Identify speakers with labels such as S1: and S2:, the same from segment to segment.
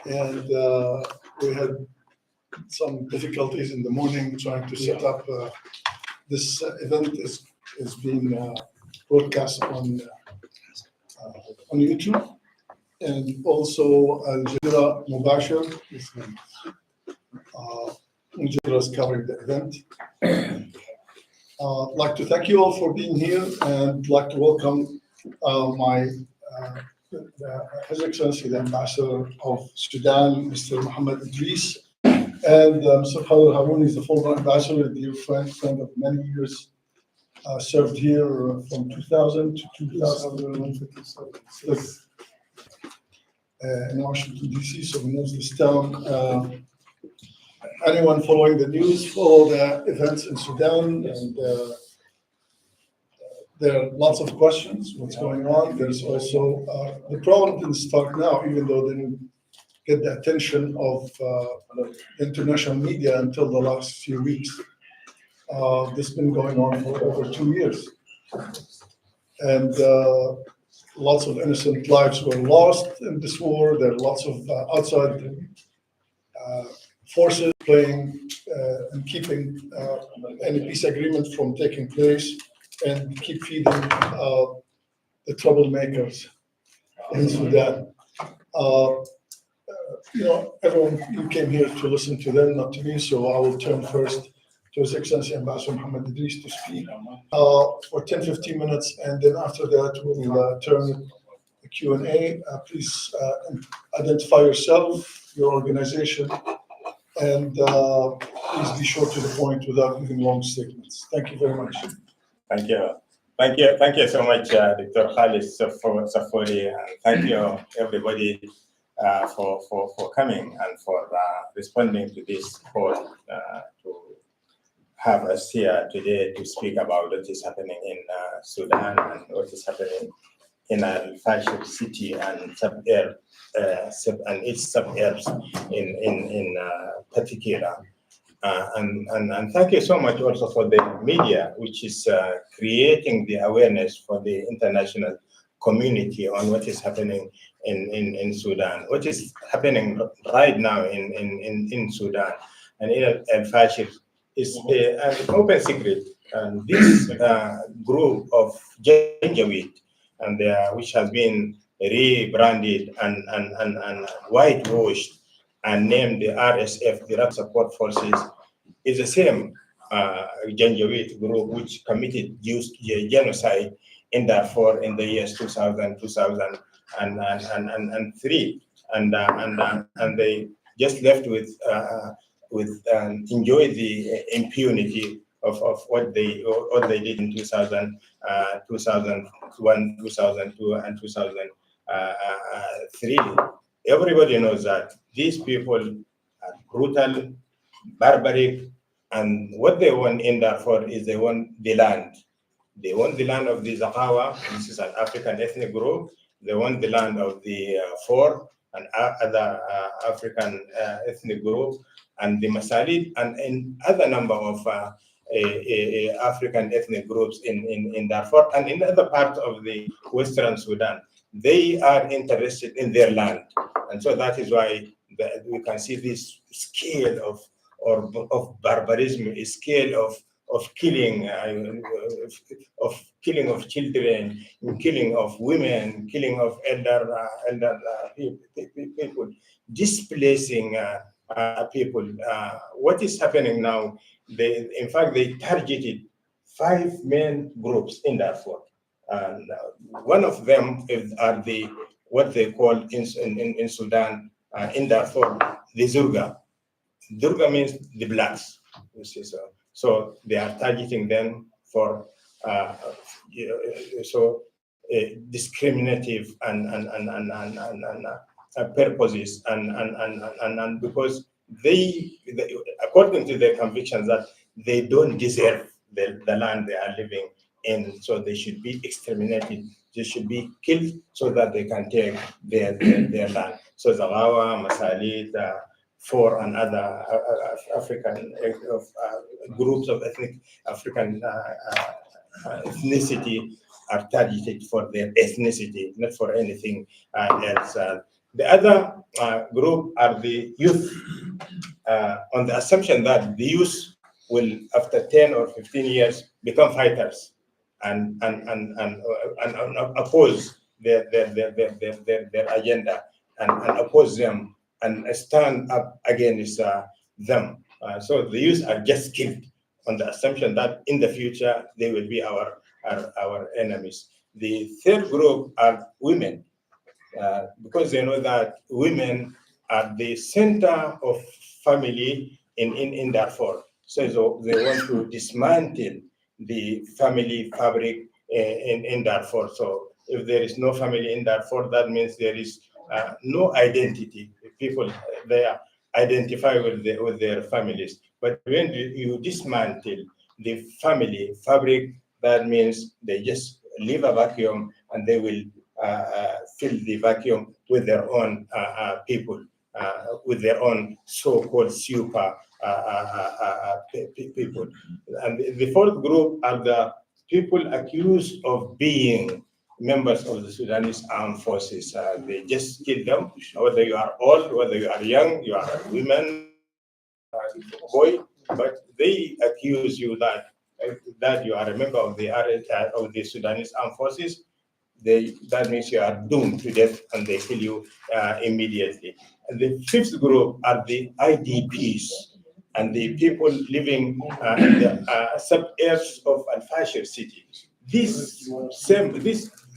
S1: and we had some difficulties in the morning trying to set up. This event is being broadcast on YouTube, and also Al Jazeera Mubashir. Al Jazeera is covering the event. I'd like to thank you all for being here, and like to welcome His Excellency the Ambassador of Sudan, Mr. Mohammed Idris, and Mr. Khalil Haroun is the former ambassador, a dear friend of many years, served here from 2000 to 2006 in Washington, D.C., so he knows this town. Anyone following the news, follow the events in Sudan, and there are lots of questions. What's going on? There's also the problem didn't start now, even though they didn't get the attention of international media until the last few weeks. This has been going on for over 2 years, and lots of innocent lives were lost in this war. There are lots of outside forces playing and keeping any peace agreement from taking place, and keep feeding the troublemakers in Sudan. Everyone, you came here to listen to them, not to me, so I will turn first to His Excellency Ambassador Mohammed Idris to speak for 10-15 minutes, and then after that we'll turn the Q&A. Please identify yourself, your organization, and please be short to the point without giving long statements. Thank you very much.
S2: Thank you. Thank you so much, Dr. Khalid Safori, and thank you everybody for coming and for responding to this call to have us here today to speak about what is happening in Sudan and what is happening in Al-Fashir city and its suburbs in particular. And thank you so much also for the media, which is creating the awareness for the international community on what is happening in Sudan, what is happening right now in Sudan. And in Al-Fashir is an open secret. And this group of Janjaweed, and which has been rebranded and whitewashed and named the RSF, the Rapid Support Forces, is the same Janjaweed group which committed genocide in Darfur in the years 2000, 2003, and they just left with enjoy the impunity of what they did in 2000, 2001, 2002, and 2003. Everybody knows that these people are brutal, barbaric, and what they want in Darfur is they want the land. They want the land of the Zakawa. This is an African ethnic group. They want the land of the Four and other African ethnic group, and the Masalid, and other number of African ethnic groups in Darfur and in other parts of the Western Sudan. They are interested in their land, and so that is why we can see this scale of barbarism, a scale of killing of children, killing of women, killing of elder people, displacing people. What is happening now? In fact, they targeted 5 main groups in Darfur, and one of them are what they call in Sudan, in Darfur, the Zurga. Zurga means the blacks. You see, so they are targeting them for discriminative and purposes, and because they, according to their convictions, that they don't deserve the land they are living in, so they should be exterminated. They should be killed so that they can take their land. So Zagawa, Masalit, Four, and other African groups of ethnic African ethnicity are targeted for their ethnicity, not for anything else. The other group are the youth, on the assumption that the youth will, after 10 or 15 years, become fighters and oppose their agenda and oppose them and stand up against them. So the youth are just killed on the assumption that in the future they will be our enemies. The third group are women, because they know that women are the center of family in Darfur. So they want to dismantle the family fabric in Darfur. So if there is no family in Darfur, that means there is no identity. People there identify with their families. But when you dismantle the family fabric, that means they just leave a vacuum and they will fill the vacuum with their own people, with their own so-called super people. And the fourth group are the people accused of being members of the Sudanese armed forces. They just kill them, whether you are old, whether you are young, you are a woman, boy, but they accuse you that you are a member of the Sudanese armed forces. That means you are doomed to death and they kill you immediately. And the fifth group are the IDPs and the people living in the suburbs of Al-Fashir city. These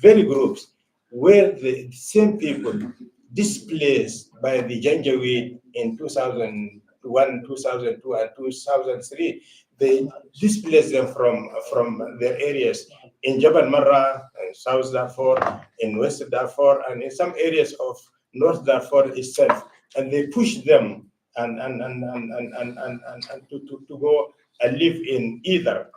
S2: very groups were the same people displaced by the Janjaweed in 2001, 2002, and 2003. They displaced them from their areas in Jabal Marra, in South Darfur, in West Darfur, and in some areas of North Darfur itself. And they pushed them to go and live in either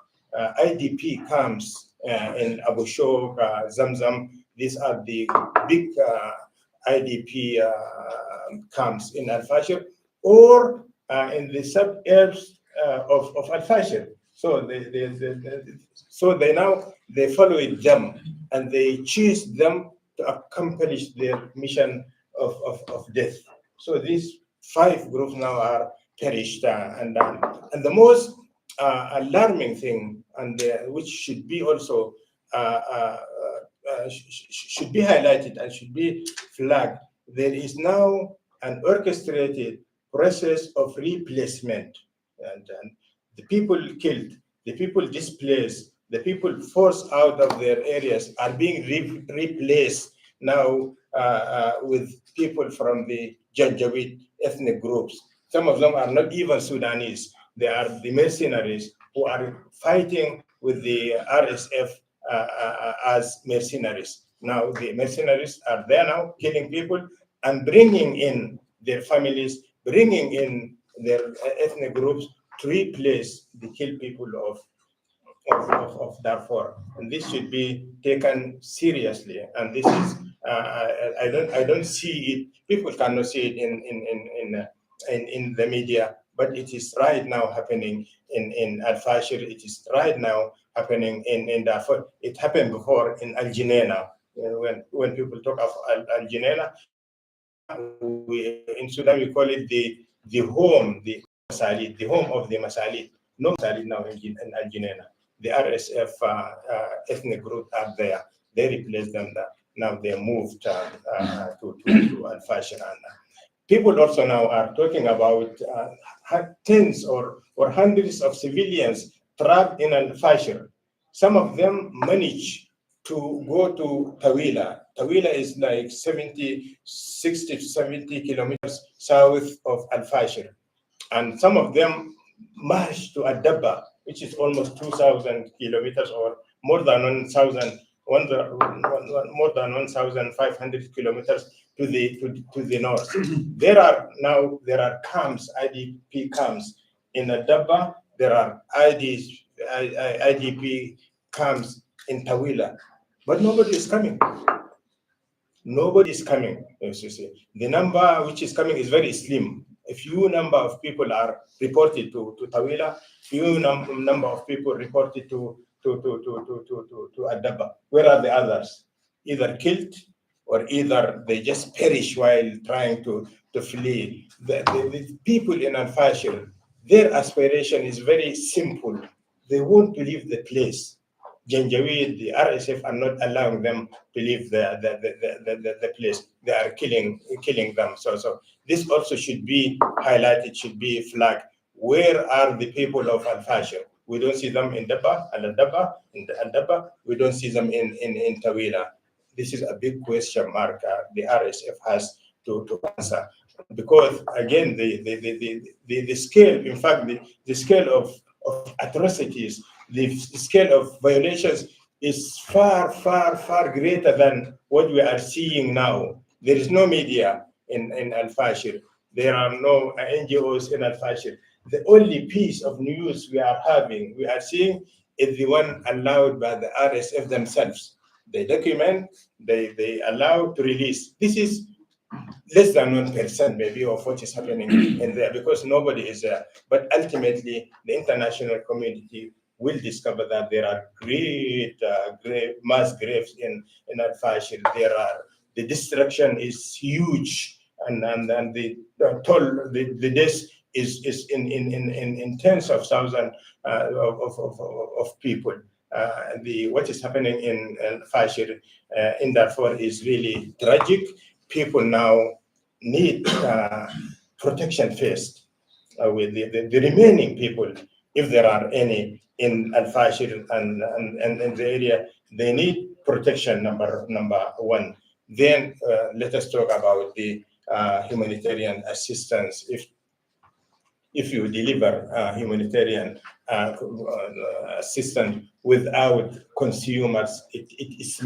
S2: IDP camps in Abu Shok, Zamzam. These are the big IDP camps in Al Fashir, or in the suburbs of Al Fashir. So they now they follow them and they choose them to accomplish their mission of death. So these five groups now are perished, and the most alarming thing, and which should be also should be highlighted and should be flagged. There is now an orchestrated process of replacement, and the people killed, the people displaced, the people forced out of their areas are being replaced now with people from the Janjaweed ethnic groups. Some of them are not even Sudanese. They are the mercenaries who are fighting with the RSF as mercenaries. Now the mercenaries are there now killing people and bringing in their families, bringing in their ethnic groups to replace the killed people of Darfur, and this should be taken seriously. And this is I don't see it. People cannot see it in the media, but it is right now happening in Al Fashir. It is right now happening in Darfur. It happened before in Al Junaina. When people talk of Al Junaina, in Sudan we call it the home, the Masalid, the home of the Masalid. No Masalid now in Al Junaina. The RSF ethnic group are there. They replaced them. Now they moved to Al Fashir. And people also now are talking about tens or hundreds of civilians trapped in Al Fashir. Some of them managed to go to Tawila. Tawila is like 60 to 70 kilometers south of Al Fashir. And some of them marched to Adaba, which is almost 2,000 kilometers or more than 1,500 kilometers to the north. There are camps, IDP camps in Adaba. There are IDP camps in Tawila, but nobody is coming. Nobody is coming. The number which is coming is very slim. A few number of people are reported to Tawila. Few number of people reported to Adaba. Where are the others? Either killed or either they just perish while trying to flee. The people in Al-Fashir, their aspiration is very simple. They want to leave the place. Janjaweed, the RSF are not allowing them to leave the place. They are killing them. So this also should be highlighted, should be flagged. Where are the people of Al-Fashir? We don't see them in Dabba, Al-Dabba. We don't see them in Tawila. This is a big question mark the RSF has to answer. Because again, the scale, in fact, the scale of atrocities, the scale of violations is far greater than what we are seeing now. There is no media in Al-Fashir. There are no NGOs in Al-Fashir. The only piece of news we are seeing is the one allowed by the RSF themselves. They document, they allow to release. This is less than 1% maybe of what is happening in there because nobody is there. But ultimately, the international community will discover that there are great mass graves in Al-Fashir. The destruction is huge, and the toll, the death is in tens of thousands of people. What is happening in Al-Fashir in Darfur is really tragic. People now need protection first with the remaining people, if there are any in Al-Fashir and in the area, they need protection, number one. Then let us talk about the humanitarian assistance. If you deliver humanitarian assistance without consumers, it's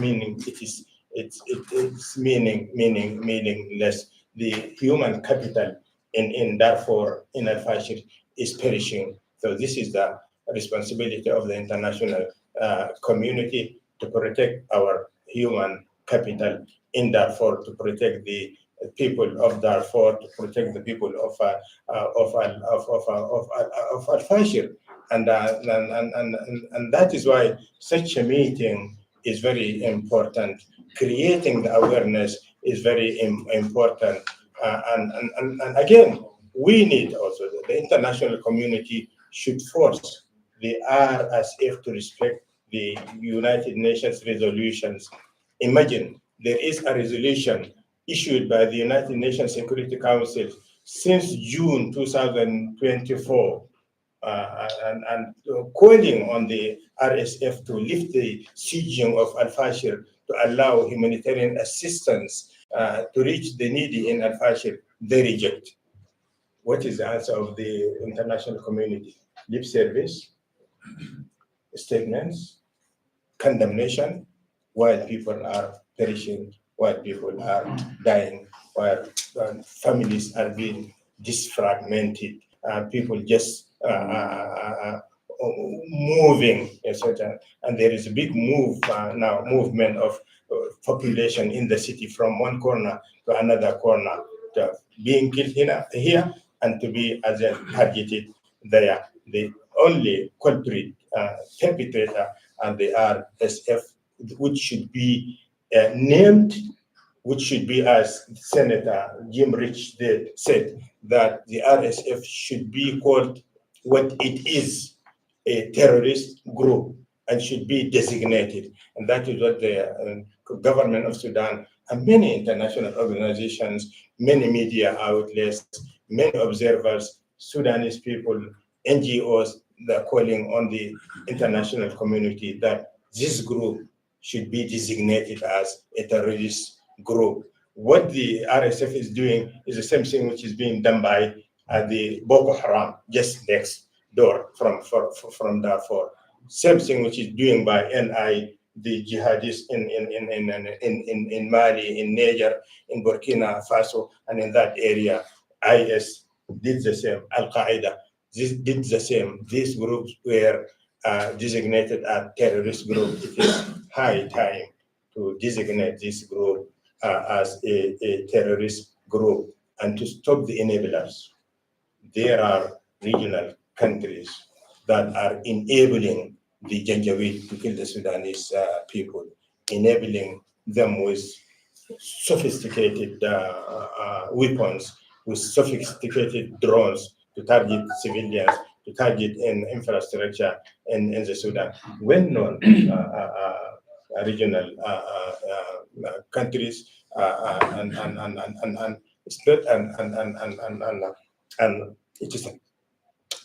S2: meaningless. The human capital in Darfur, in Al-Fashir, is perishing. So this is the responsibility of the international community to protect our human capital in Darfur, to protect the people of Darfur, to protect the people of Al-Fashir. And that is why such a meeting is very important. Creating the awareness is very important. And again, we need also, the international community should force the RSF to respect the United Nations resolutions. Imagine there is a resolution issued by the United Nations Security Council since June 2024, and calling on the RSF to lift the sieging of Al-Fashir to allow humanitarian assistance to reach the needy in Al-Fashir. They reject. What is the answer of the international community? Lip service, statements, condemnation, while people are perishing, while people are dying, while families are being disfragmented, people just moving, etc. And there is a big movement of population in the city from one corner to another corner, to being killed here and to be as targeted there. The only culprit, perpetrator, and the RSF, which should be named, which should be, as Senator Jim Rich said, that the RSF should be called what it is, a terrorist group, and should be designated. And that is what the government of Sudan and many international organizations, many media outlets, many observers, Sudanese people, NGOs, they're calling on the international community that this group should be designated as a terrorist group. What the RSF is doing is the same thing which is being done by the Boko Haram just next door from Darfur. Same thing which is doing by NI, the jihadists in Mali, in Niger, in Burkina Faso, and in that area. IS did the same. Al Qaeda did the same. These groups were designated as terrorist groups. It is high time to designate this group as a terrorist group and to stop the enablers. There are regional countries that are enabling the Janjaweed to kill the Sudanese people, enabling them with sophisticated weapons, with sophisticated drones to target civilians, to target in infrastructure in the Sudan. Well-known regional countries, and it's not and it is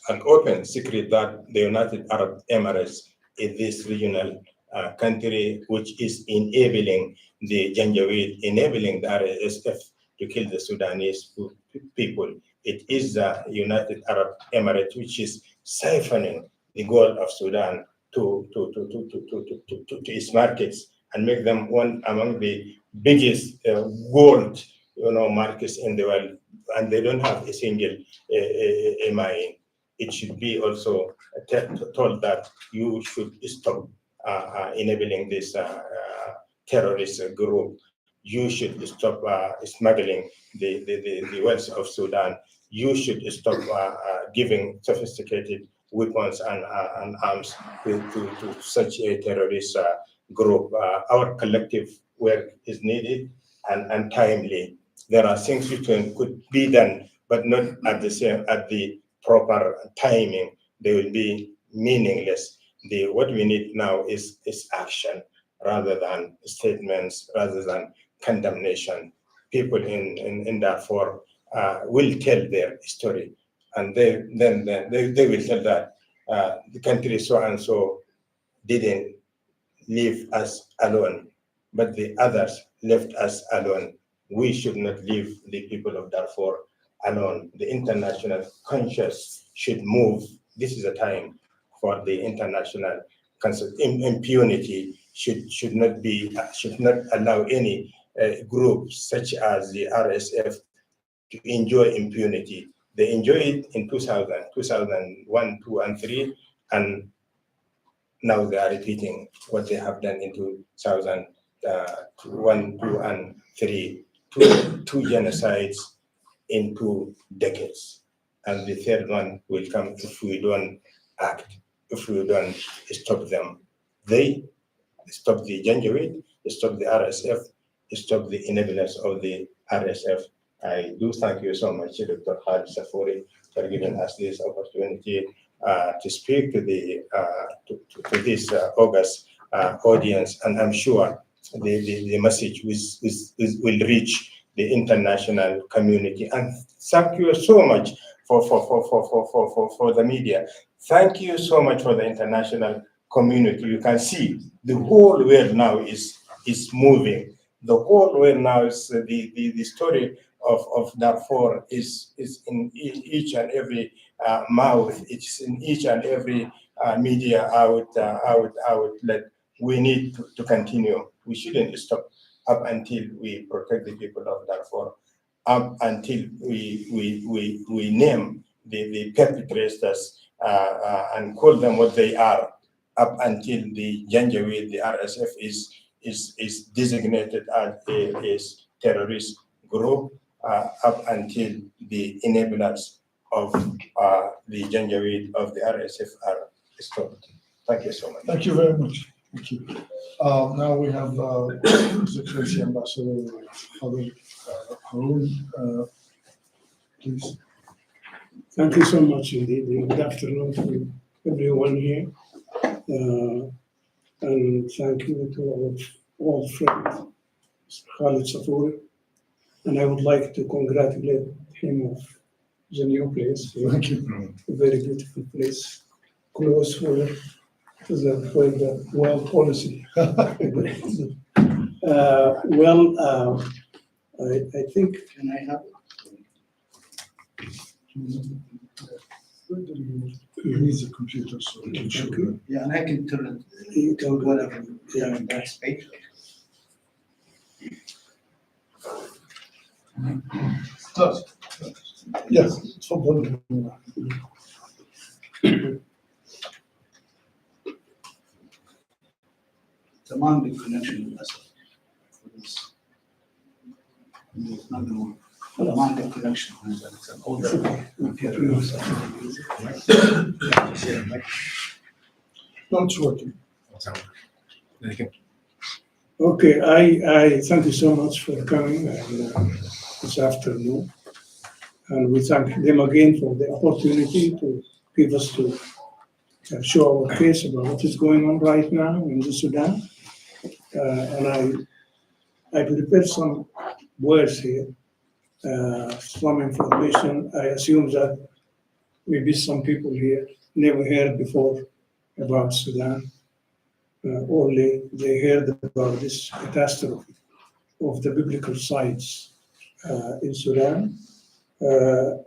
S2: an open secret that the United Arab Emirates is this regional country which is enabling the Janjaweed, enabling the RSF to kill the Sudanese people. It is the United Arab Emirates which is siphoning the gold of Sudan to its markets and make them one among the biggest gold markets in the world, and they don't have a single mine. It should be also told that you should stop enabling this terrorist group. You should stop smuggling the wealth of Sudan. You should stop giving sophisticated weapons and arms to such a terrorist group. Our collective work is needed and timely. There are things which could be done, but not at the proper timing. They will be meaningless. What we need now is action rather than statements, rather than condemnation. People in Darfur will tell their story, and they will tell that the country so and so didn't leave us alone, but the others left us alone. We should not leave the people of Darfur alone. The international conscience should move. This is a time for the international impunity should not allow any group such as the RSF to enjoy impunity. They enjoyed it in 2000, 2001, 2, and 3, and now they are repeating what they have done in 2001, 2, and 3. Two genocides in 2 decades. And the third one will come if we don't act, if we don't stop them. They stop the Janjaweed, stop the RSF, stop the enablers of the RSF. I do thank you so much, Dr. Khalid Safuri, for giving us this opportunity to speak to this August audience, and I'm sure the message will reach the international community. And thank you so much for the media. Thank you so much for the international community. You can see the whole world now is moving. The whole world now is the story of Darfur is in each and every mouth. It's in each and every media outlet. We need to continue. We shouldn't stop up until we protect the people of Darfur, up until we name the perpetrators and call them what they are, up until the Janjaweed, the RSF is designated as a terrorist group, up until the enablers of the Janjaweed of the RSF are stopped. Thank you so much.
S1: Thank you very much. Thank you. Now we have His Excellency Ambassador Harun, please.
S3: Thank you so much indeed. Good afternoon to everyone here. And thank you to our old friend, Mr. Khalid Safuri. And I would like to congratulate him of the new place.
S1: Thank you.
S3: A very beautiful place, close where the world policy. I think.
S4: Can I have?
S1: He needs a computer so he can show you.
S4: Yeah, and I can turn it.
S3: You can go
S4: Whatever. Yeah, next page.
S1: Yes, تفضل.
S4: Tamam bir connection with us for this. It's not going to work. Tamam bir connection. It's an older computer.
S1: No, it's working.
S3: Okay, I thank you so much for coming this afternoon. And we thank them again for the opportunity to give us to show our case about what is going on right now in the Sudan. And I prepared some words here, some information. I assume that maybe some people here never heard before about Sudan. Only they heard about this catastrophe of the biblical sites in Sudan. I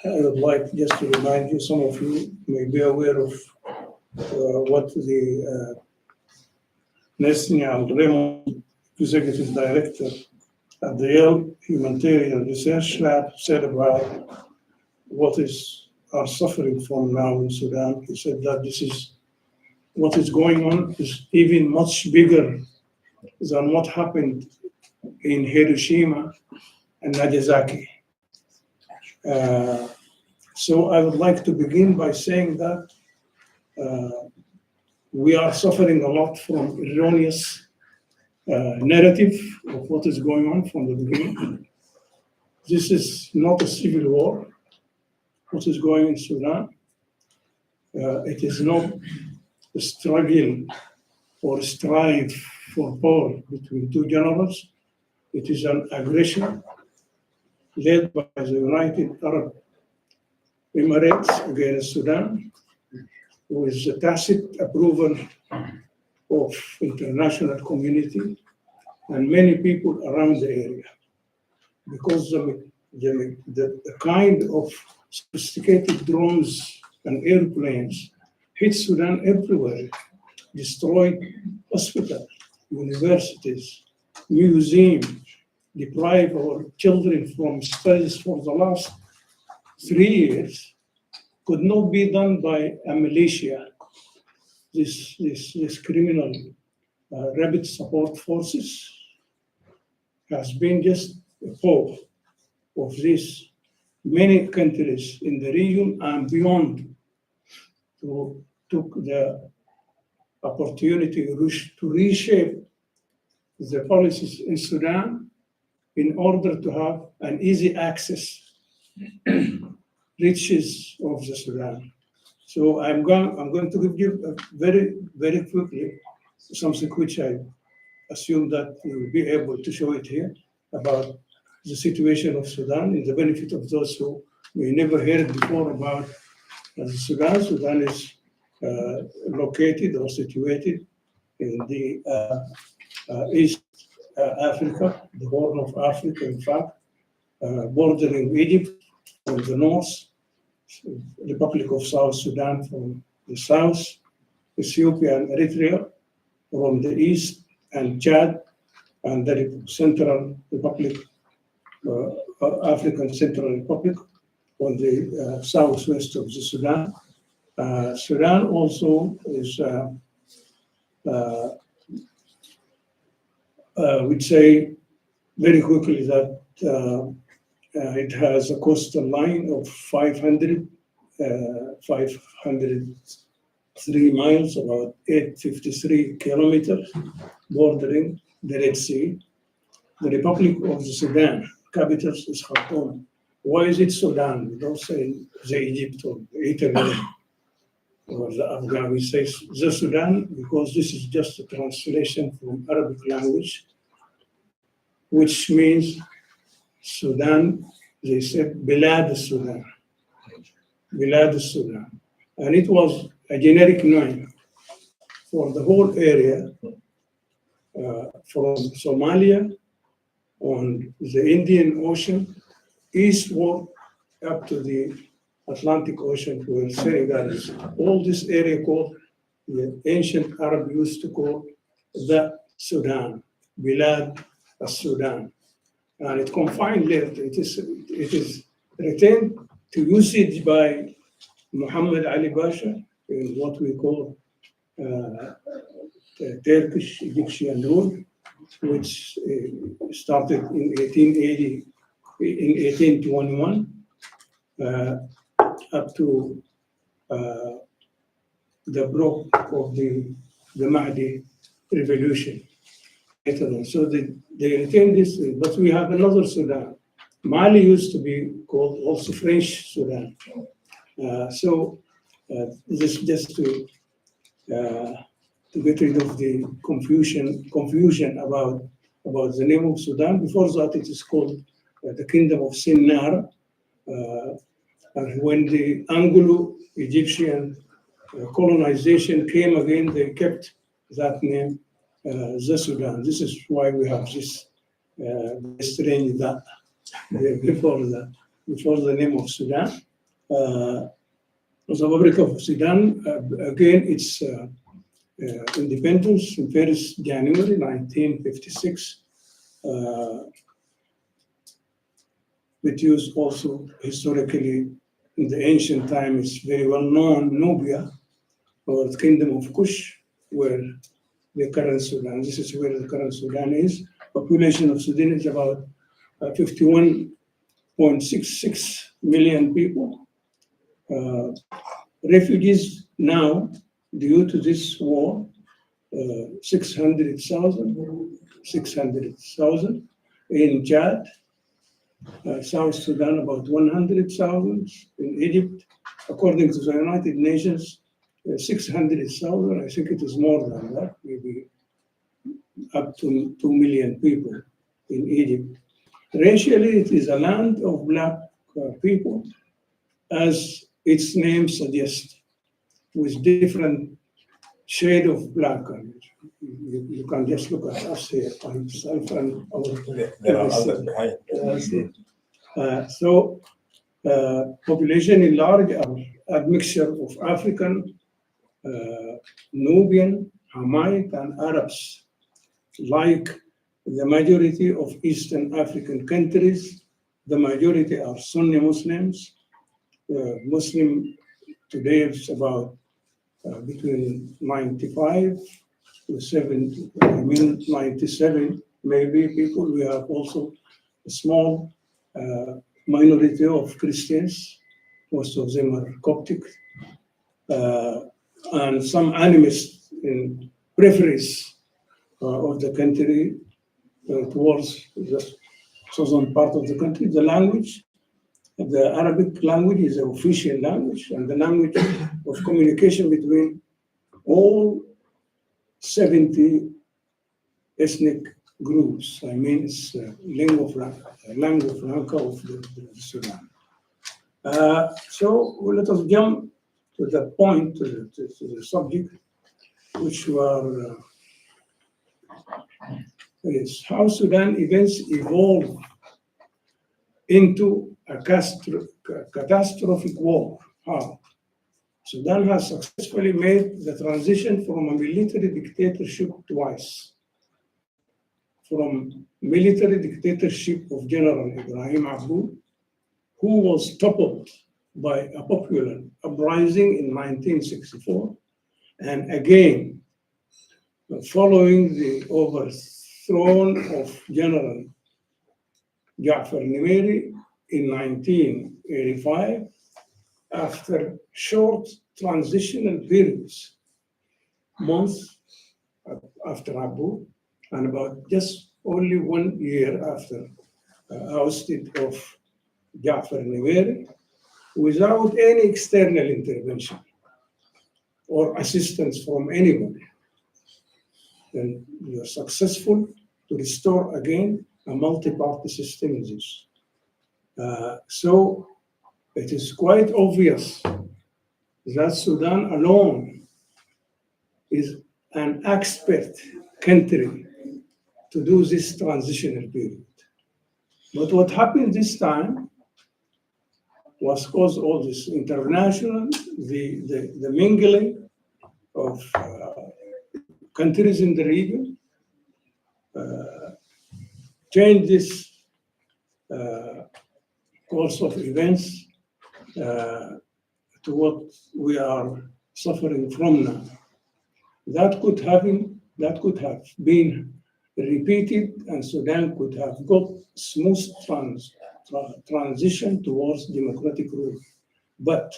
S3: would like just to remind you, some of you may be aware of what the National Raymond, Executive Director at the Yale Humanitarian Research Lab, said about what is are suffering from now in Sudan. He said that this is what is going on is even much bigger than what happened in Hiroshima and Nagasaki. So I would like to begin by saying that we are suffering a lot from erroneous narrative of what is going on from the beginning. This is not a civil war, what is going in Sudan. It is not a struggle or strife for power between two generals. It is an aggression led by the United Arab Emirates against Sudan, with the tacit approval of international community and many people around the area, because the kind of sophisticated drones and airplanes hit Sudan everywhere, destroyed hospitals, universities, museums, deprive our children from studies for the last 3 years, could not be done by a militia. This criminal rapid support forces has been just a hope of this. Many countries in the region and beyond took the opportunity to reshape the policies in Sudan in order to have an easy access riches of the Sudan. So I'm going to give you very, very quickly something which I assume that you will be able to show it here about the situation of Sudan in the benefit of those who may never heard before about Sudan. Sudan is located or situated in the East Africa, the Horn of Africa, in fact, bordering Egypt from the north, Republic of South Sudan from the south, Ethiopia and Eritrea from the east, and Chad and the Central Republic, African Central Republic on the southwest of the Sudan. Sudan also is, we'd say very quickly that it has a coastal line of 503 miles, about 853 kilometers, bordering the Red Sea. The Republic of the Sudan, capital is Khartoum. Why is it Sudan? We don't say the Egypt or Italy or the Afghan. We say the Sudan because this is just a translation from Arabic language, which means Sudan. They said Bilad Sudan, Bilad Sudan, and it was a generic name for the whole area from Somalia on the Indian Ocean eastward up to the Atlantic Ocean where Senegal is. All this area called, the ancient Arab used to call the Sudan, Bilad al-Sudan. And it confined later, it is retained to usage by Muhammad Ali Pasha in what we call the Turkish Egyptian rule, which started in 1821 up to the block of the Mahdi revolution. later on. So they retained this, but we have another Sudan. Mali used to be called also French Sudan. This just to get rid of the confusion about the name of Sudan. Before that, it is called the Kingdom of Sinnar. And when the Anglo-Egyptian colonization came again, they kept that name, the Sudan. This is why we have this strange that before the name of Sudan. The Republic of Sudan, again, its independence on 1st January 1956. It used also historically in the ancient times very well known Nubia, or the Kingdom of Kush, where the current Sudan. This is where the current Sudan is. Population of Sudan is about 51.66 million people. Refugees now, due to this war, 600,000 in Chad, South Sudan about 100,000, in Egypt, according to the United Nations, 600,000. I think it is more than that, maybe up to 2 million people in Egypt. Racially, it is a land of black people, as its name suggests, with different shade of black. You can just look at us here, myself and
S2: There are others behind.
S3: Population in large are a mixture of African, Nubian, Hamite, and Arabs. Like the majority of Eastern African countries, the majority are Sunni Muslims. Muslim today is about between 95 to 70, 97 maybe people. We have also a small minority of Christians. Most of them are Coptic, and some animists in preference of the country towards the southern part of the country. The language, the Arabic language is the official language and the language of communication between all 70 ethnic groups. I mean, it's lingua franca of the Sudan. So let us jump to the point, to the subject, which were is how Sudan events evolve into a catastrophic war. How? Sudan has successfully made the transition from a military dictatorship twice. From military dictatorship of General Ibrahim Abu, who was toppled by a popular uprising in 1964, and again, following the overthrow of General Ja'far Nimeri in 1985, after short transitional periods, months after Abu, and about just only 1 year after ousted of Ja'far Nimeri, without any external intervention or assistance from anybody. Then we are successful to restore again a multi-party system in this. So it is quite obvious that Sudan alone is an expert country to do this transitional period. But what happened this time was caused all this international, the mingling of countries in the region, changed this course of events to what we are suffering from now. That could have been repeated, and Sudan could have got smooth transition towards democratic rule. But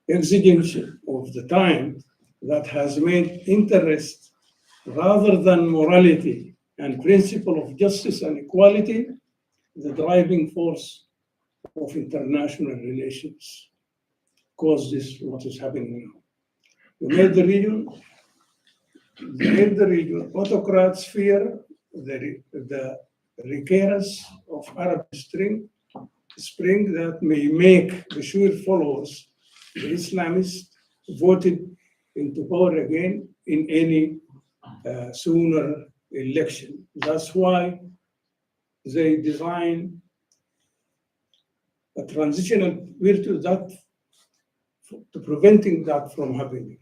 S3: exigence of the time that has made interest rather than morality and principle of justice and equality the driving force of international relations. Cause this what is happening now. We made the region, autocrats fear the recurrence of Arab Spring that may make the sure followers, the Islamists, voted into power again in any sooner election. That's why they design a transitional period that to preventing that from happening.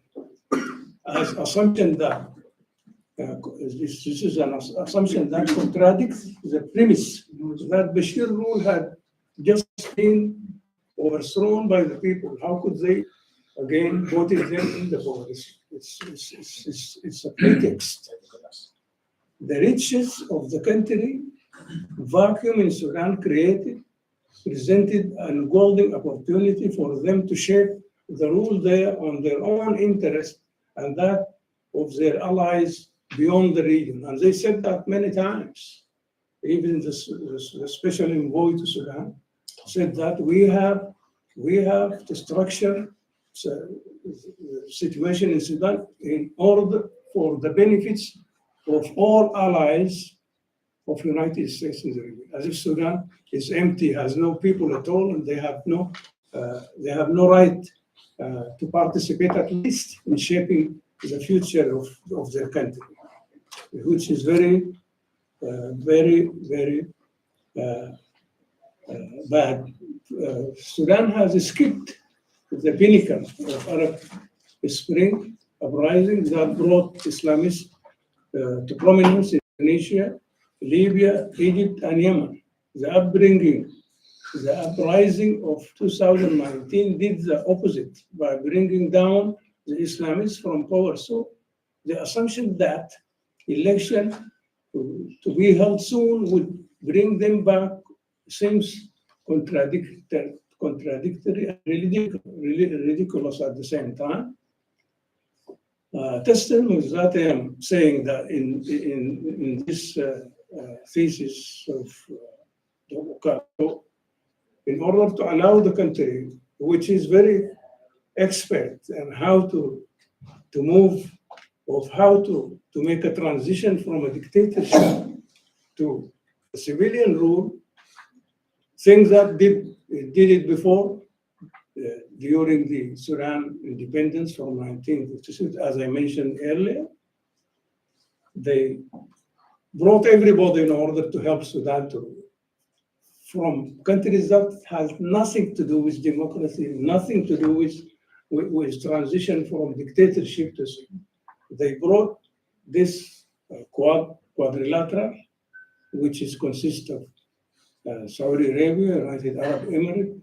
S3: As assumption that this is an assumption that contradicts the premise that Bashir rule had just been overthrown by the people. How could they again voted them in the power? It's a pretext. The riches of the country, vacuum in Sudan presented a golden opportunity for them to shape the rule there on their own interest and that of their allies beyond the region. And they said that many times. Even the special envoy to Sudan said that we have to structure the situation in Sudan in order for the benefits of all allies of United States in the region. As if Sudan is empty, has no people at all, and they have no right to participate at least in shaping the future of their country, which is very bad. Sudan has skipped the pinnacle of Arab Spring uprising that brought Islamists to prominence in Tunisia, Libya, Egypt, and Yemen. The uprising of 2019 did the opposite by bringing down the Islamists from power. So the assumption that election to be held soon would bring them back seems contradictory and ridiculous at the same time. Testimony that I am saying that in this thesis of in order to allow the country, which is very expert in how to move, of how to make a transition from a dictatorship to a civilian rule, things that did it before during the Sudan independence from 1956, as I mentioned earlier. They brought everybody in order to help Sudan from countries that has nothing to do with democracy, nothing to do with transition from dictatorship to. They brought this quadrilateral, which consists of Saudi Arabia, United Arab Emirates.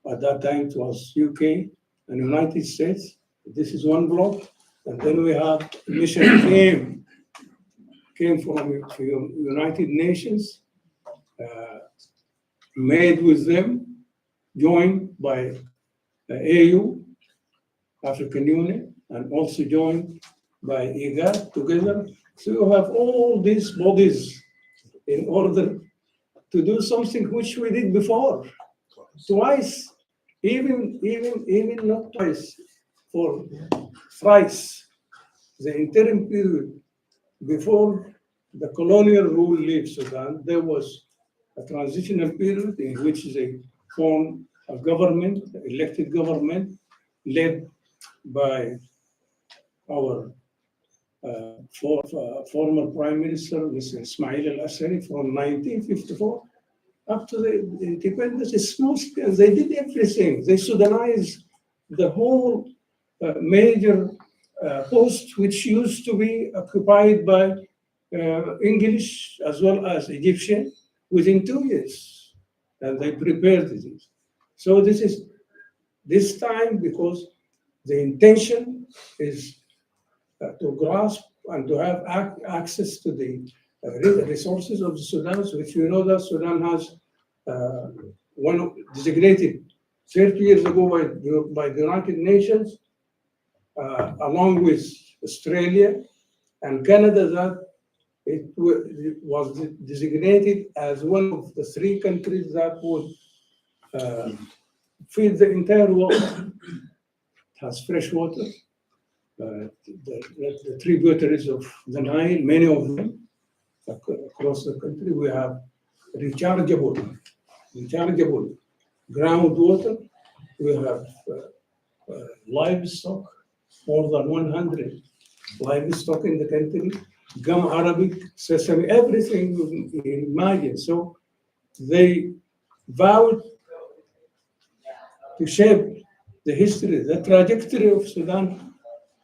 S3: At that time, it was UK and United States. This is one bloc, and then we have mission came from United Nations, made with them, joined by AU, African Union, and also joined by IGAD together. So you have all these bodies in order to do something which we did before, twice, even not twice, for thrice. The interim period before the colonial rule leaves Sudan, there was a transitional period in which they formed a government, elected government, led by our former Prime Minister, Mr. Ismail al-Assari, from 1954 up to the independence. It's mostly, and they did everything. They Sudanized the whole major post, which used to be occupied by English as well as Egyptian within 2 years, and they prepared it. So this time, because the intention is to grasp and to have access to the resources of the Sudan, which you know that Sudan has one designated 30 years ago by the United Nations, along with Australia and Canada, that it was designated as one of the 3 countries that would feed the entire world. It has fresh water, the tributaries of the Nile, many of them across the country. We have rechargeable groundwater. We have livestock, more than 100 livestock in the country, gum Arabic, sesame, everything you can imagine. So they vowed to shape the history, the trajectory of Sudan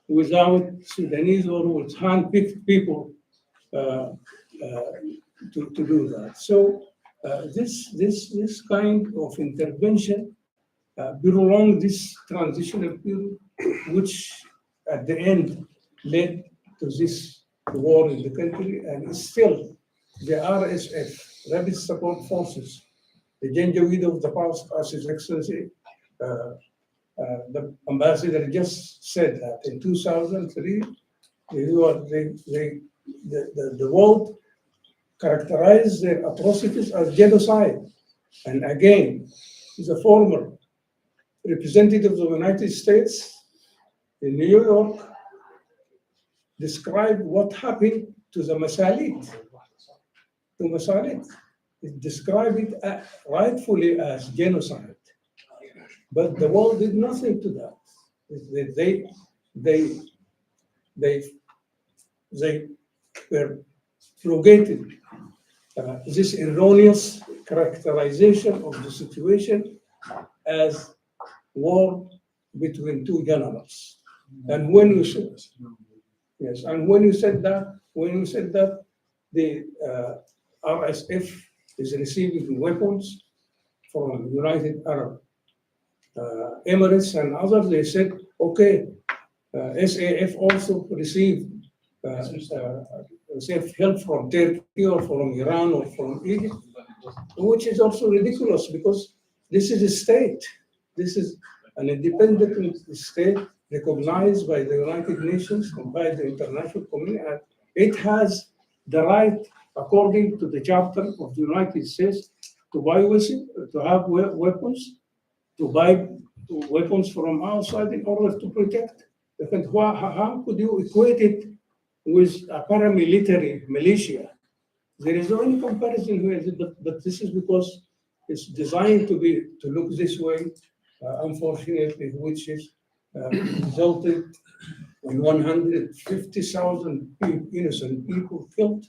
S3: without Sudanese or with hand-picked people to do that. So this kind of intervention prolonged this transitional period, which at the end led to this war in the country, and still the RSF, Rapid Support Forces, the Janjaweed of the past, as His Excellency, the ambassador just said that in 2003, the world characterized their atrocities as genocide. And again, the former representative of the United States in New York described what happened to the Masalit. It described it rightfully as genocide. But the world did nothing to that. They were propagated this erroneous characterization of the situation as war between 2 generals. And when you said when you said that the RSF is receiving weapons from United Arab Emirates and others, they said, okay, SAF also received help from Turkey or from Iran or from Egypt, which is also ridiculous because this is a state. This is an independent state recognized by the United Nations and by the international community. And it has the right, according to the Charter of the United States, to buy weapons, to have weapons, to buy weapons from outside in order to protect the country. How could you equate it with a paramilitary militia? There is no any comparison here, but this is because it's designed to look this way, unfortunately, which is resulted in 150,000 innocent people killed.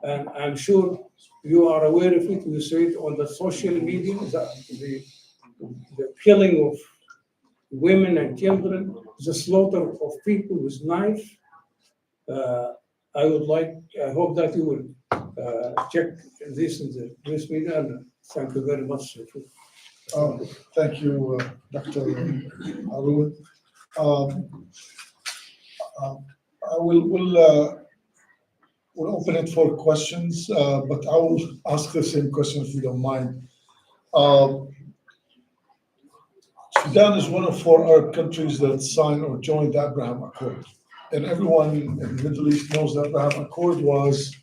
S3: And I'm sure you are aware of it. You see it on the social media, the killing of women and children, the slaughter of people with knife. I hope that you will check this in the news media, and thank you very much.
S1: Thank you, Dr. Arun. We'll open it for questions, but I will ask the same question if you don't mind. Sudan is one of 4 Arab countries that signed or joined the Abraham Accord. And everyone in the Middle East knows the Abraham Accord was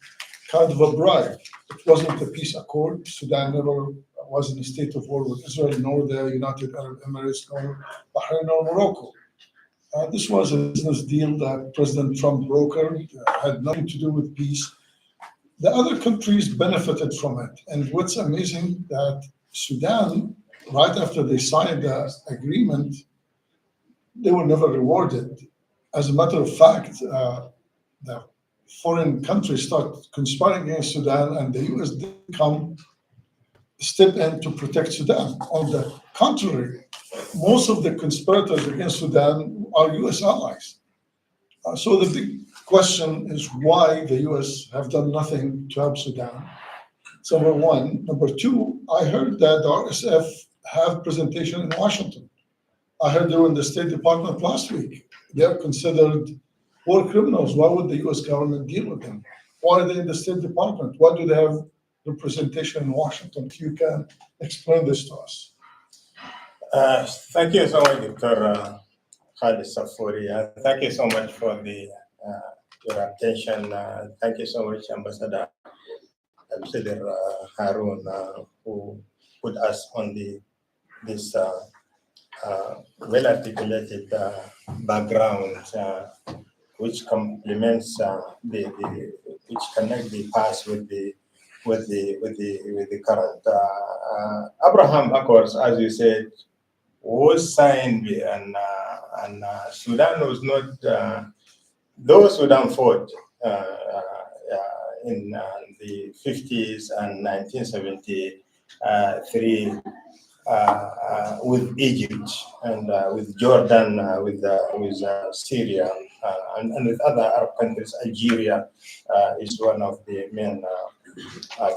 S1: kind of a bribe. It wasn't a peace accord. Sudan never was in a state of war with Israel, nor the United Arab Emirates, nor Bahrain, nor Morocco. This was a business deal that President Trump brokered, had nothing to do with peace. The other countries benefited from it. And what's amazing that Sudan, right after they signed the agreement, they were never rewarded. As a matter of fact, the foreign countries started conspiring against Sudan, and the US didn't step in to protect Sudan. On the contrary, most of the conspirators against Sudan are US allies. So the big question is why the US have done nothing to help Sudan. So number one. Number two, I heard that the RSF have presentation in Washington. I heard they were in the State Department last week. They are considered war criminals. Why would the US government deal with them? Why are they in the State Department? Why do they have representation in Washington? If you can explain this to us.
S2: Thank you so much, Dr. Khalid Safuri. Thank you so much for the your attention. Thank you so much, Ambassador Harun, who put us on this well-articulated background, which complements which connect the past with the current. Abraham Accords, as you said, was signed, and Sudan was not. Though Sudan fought in the 50s and 1973 with Egypt and with Jordan, with Syria, and with other Arab countries. Algeria is one of the main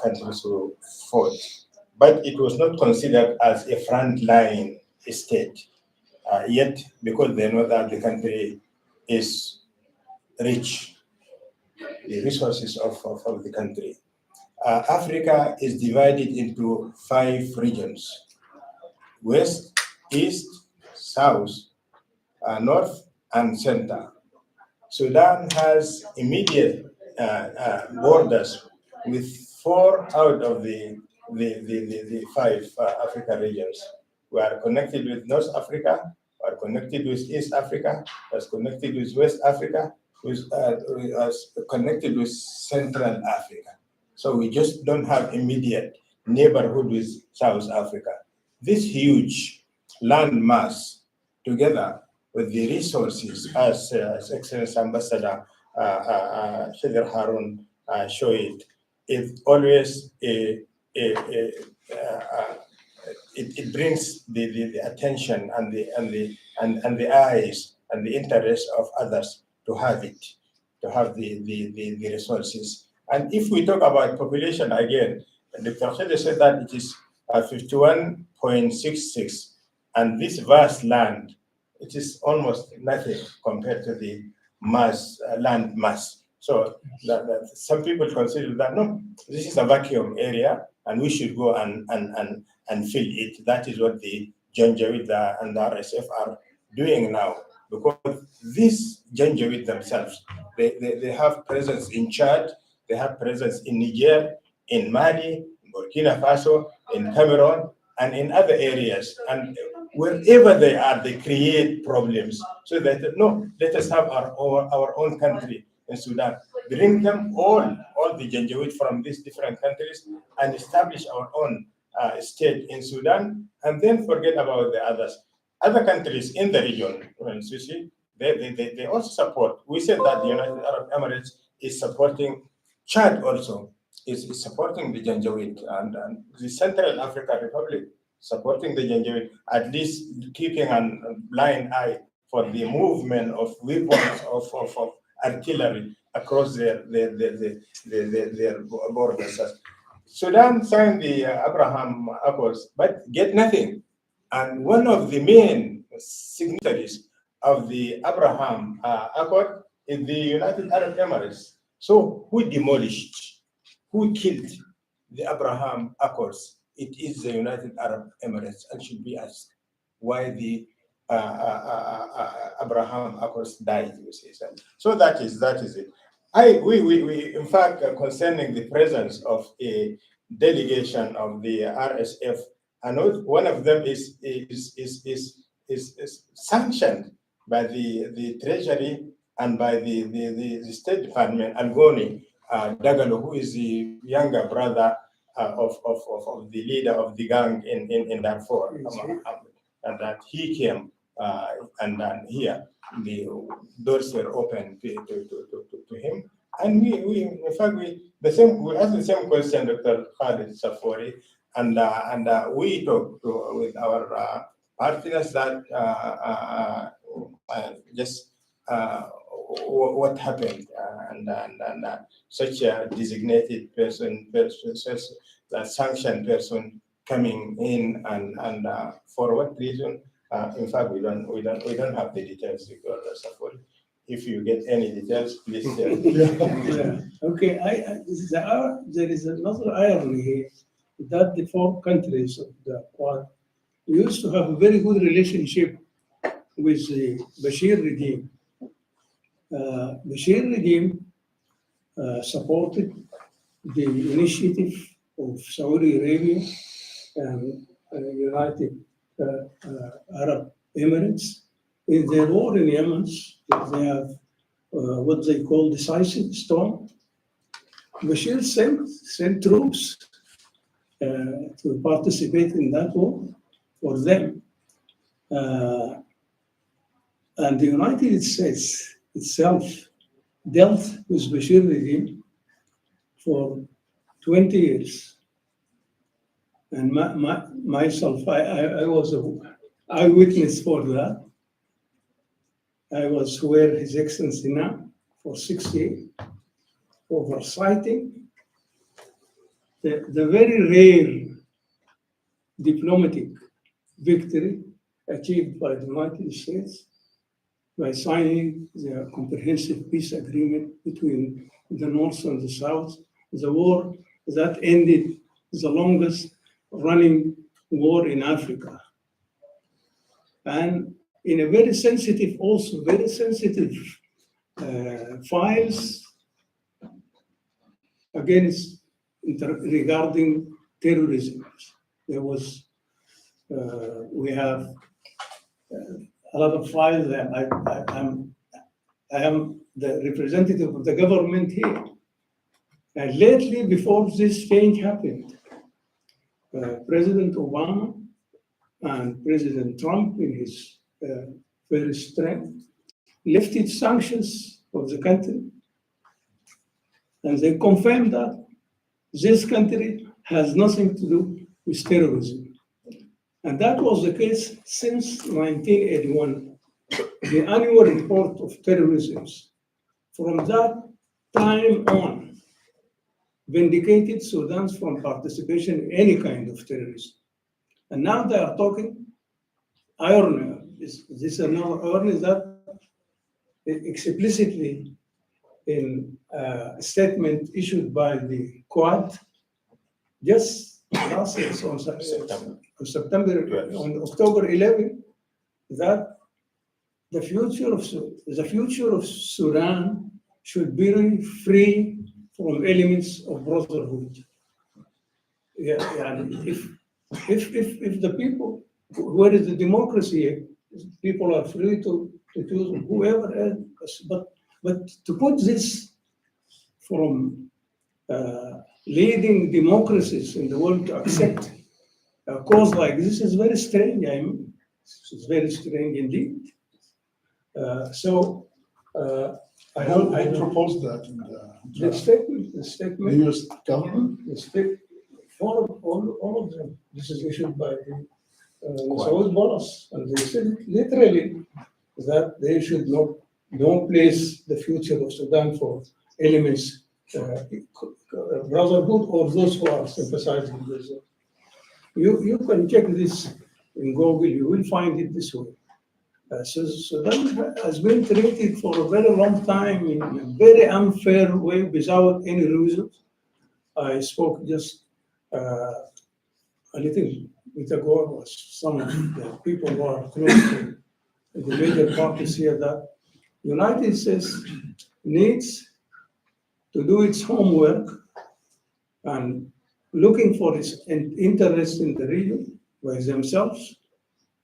S2: countries who fought. But it was not considered as a frontline state. Yet, because they know that the country is rich, the resources of the country. Africa is divided into 5 regions: West, East, South, North, and Center. Sudan has immediate borders with 4 out of the 5 Africa regions. We are connected with North Africa, we are connected with East Africa, we are connected with West Africa, we are connected with Central Africa. So we just don't have immediate neighborhood with South Africa. This huge land mass, together with the resources, as Excellency Ambassador Khidr Harun showed, it always it brings the attention and the eyes and the interest of others to have it, to have the resources. And if we talk about population again, Dr. Khidr said that it is 51.66, and this vast land, it is almost nothing compared to the land mass. So that some people consider that no, this is a vacuum area, and we should go and fill it. That is what the Janjaweed and the RSF are doing now, because these Janjaweed themselves, they have presence in Chad, they have presence in Niger, in Mali, in Burkina Faso, in Cameroon, and in other areas. And wherever they are, they create problems. So that, no, let us have our own country in Sudan. Bring them all the Janjaweed from these different countries and establish our own state in Sudan, and then forget about the others. Other countries in the region, you see, they also support. We said that the United Arab Emirates is supporting Chad also, is supporting the Janjaweed, and the Central African Republic supporting the Janjaweed, at least keeping a blind eye for the movement of weapons of artillery across their borders. Sudan signed the Abraham Accords, but get nothing. And one of the main signatories of the Abraham Accord is the United Arab Emirates. So who demolished, who killed the Abraham Accords? It is the United Arab Emirates, and should be asked why the Abraham Accords died. You see, so that is it. We in fact, concerning the presence of a delegation of the RSF, and one of them is sanctioned by the Treasury and by the State Department. Algoni Dagalo, who is the younger brother of the leader of the gang in Darfur, and that he came and then here the doors were open to him, and we in fact we asked the same question, Dr. Khalid Safori, and we talked with our partners that just what happened, and such a designated person, such a sanctioned person coming in, and for what reason? In fact, we don't have the details, Dr. Safori. If you get any details, please tell me.
S3: Yeah. Okay, there is another irony here, that the 4 countries of the Quad used to have a very good relationship with the Bashir regime. Bashir regime supported the initiative of Saudi Arabia and United Arab Emirates in their war in Yemen. They have what they call decisive storm. Bashir sent troops to participate in that war for them. And the United States itself dealt with Bashir regime for 20 years. And myself, I was an eyewitness for that. I was where His Excellency now for 6 years, oversighting the very rare diplomatic victory achieved by the United States by signing the comprehensive peace agreement between the North and the South, the war that ended the longest running war in Africa. And in a very sensitive files against regarding terrorism. There was, we have a lot of files that I am the representative of the government here. And lately, before this change happened, President Obama and President Trump, in his very strength, lifted sanctions of the country. And they confirmed that this country has nothing to do with terrorism. And that was the case since 1981, the annual report of terrorism. From that time on, vindicated Sudan from participation in any kind of terrorism. And now they are talking, irony, this is another irony that explicitly in a statement issued by the Quad just last year, on October 11, that the future of Sudan should be free from elements of brotherhood. If the people, where is the democracy? People are free to choose whoever else, but to put this from leading democracies in the world to accept a cause like this is very strange. I mean, it's very strange indeed.
S1: I proposed that in
S3: The statement,
S1: the US government.
S3: all of them. This is issued by the Saud Bolas, and they said literally that they should not place the future of Sudan for elements brotherhood or those who are sympathizing with them. You can check this in Google. You will find it this way. Sudan has been treated for a very long time in a very unfair way without any reasons. I spoke just a little bit ago with some of the people who are close to the major parties here that the United States needs to do its homework and looking for its interest in the region by themselves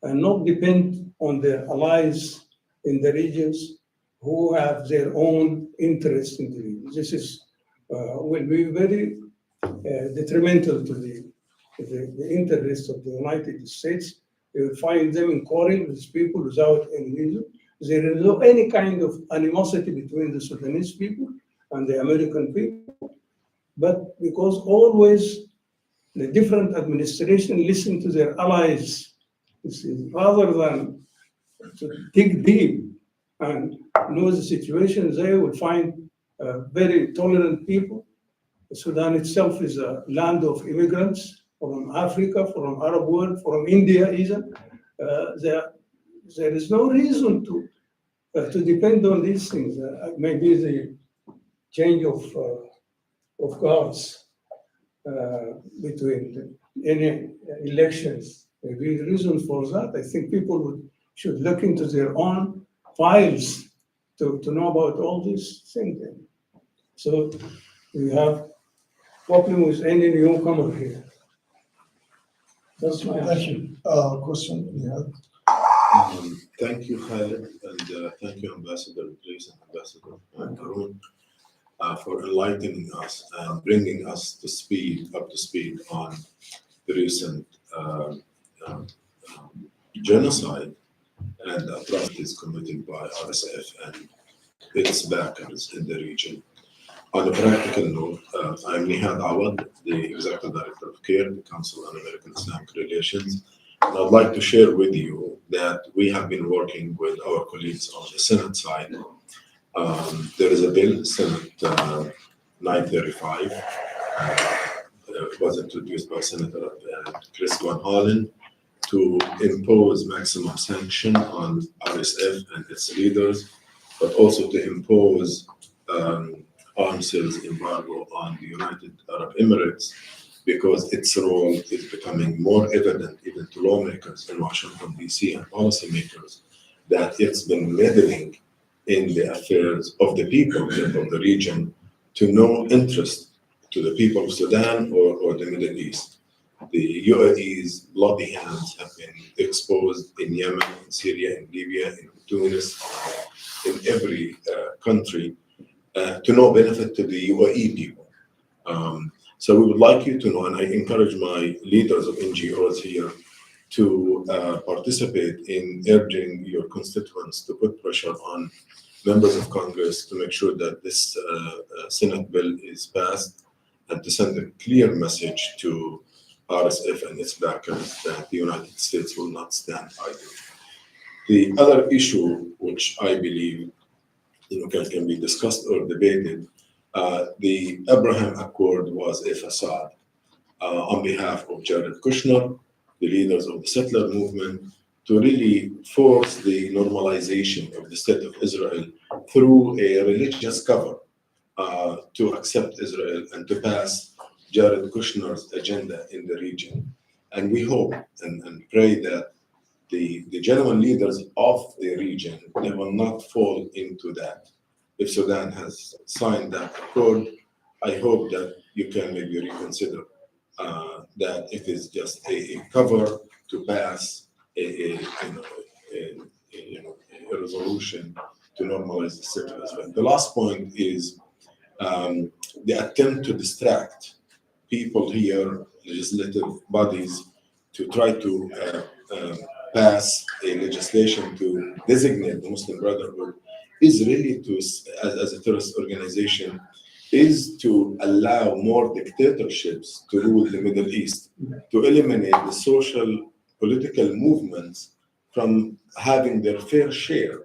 S3: and not depend on their allies in the regions who have their own interest in the region. This will be very detrimental to the interests of the United States. You will find them in quarrel with people without any reason. There is no any kind of animosity between the Sudanese people and the American people, but because always the different administration listen to their allies, rather than to dig deep and know the situation, they will find very tolerant people. Sudan itself is a land of immigrants from Africa, from Arab world, from India even. There is no reason to depend on these things. Maybe the change of guards between any elections. Maybe the reason for that, I think people should look into their own files to know about all these things. So we have problem with any newcomer here. That's my answer.
S1: Thank you. Question, yeah.
S5: Thank you, Khalid, and thank you, Ambassador Idris and Ambassador Karun, for enlightening us and bringing us up to speed on the recent genocide and atrocities committed by RSF and its backers in the region. On a practical note, I'm Nihad Awad, the Executive Director of CARE, the Council on American Islamic Relations. And I'd like to share with you that we have been working with our colleagues on the Senate side. There is a bill, Senate 935. It was introduced by Senator Chris Van Hollen to impose maximum sanction on RSF and its leaders, but also to impose arms sales embargo on the United Arab Emirates, because its role is becoming more evident even to lawmakers in Washington, D.C. and policymakers, that it's been meddling in the affairs of the people of the region to no interest to the people of Sudan or the Middle East. The UAE's bloody hands have been exposed in Yemen, in Syria, in Libya, in Tunis, in every country, to no benefit to the UAE people. So we would like you to know, and I encourage my leaders of NGOs here to participate in urging your constituents to put pressure on members of Congress to make sure that this Senate bill is passed, and to send a clear message to RSF and its backers that the United States will not stand idle. The other issue, which I believe can be discussed or debated, the Abraham Accord was a facade on behalf of Jared Kushner, the leaders of the settler movement, to really force the normalization of the state of Israel through a religious cover to accept Israel and to pass Jared Kushner's agenda in the region. And we hope and pray that the genuine leaders of the region, they will not fall into that. If Sudan has signed that accord, I hope that you can maybe reconsider that it is just a cover to pass a resolution to normalize the state of Israel. The last point is the attempt to distract people here, legislative bodies, to try to pass a legislation to designate the Muslim Brotherhood is really to, as a terrorist organization, is to allow more dictatorships to rule the Middle East, to eliminate the social political movements from having their fair share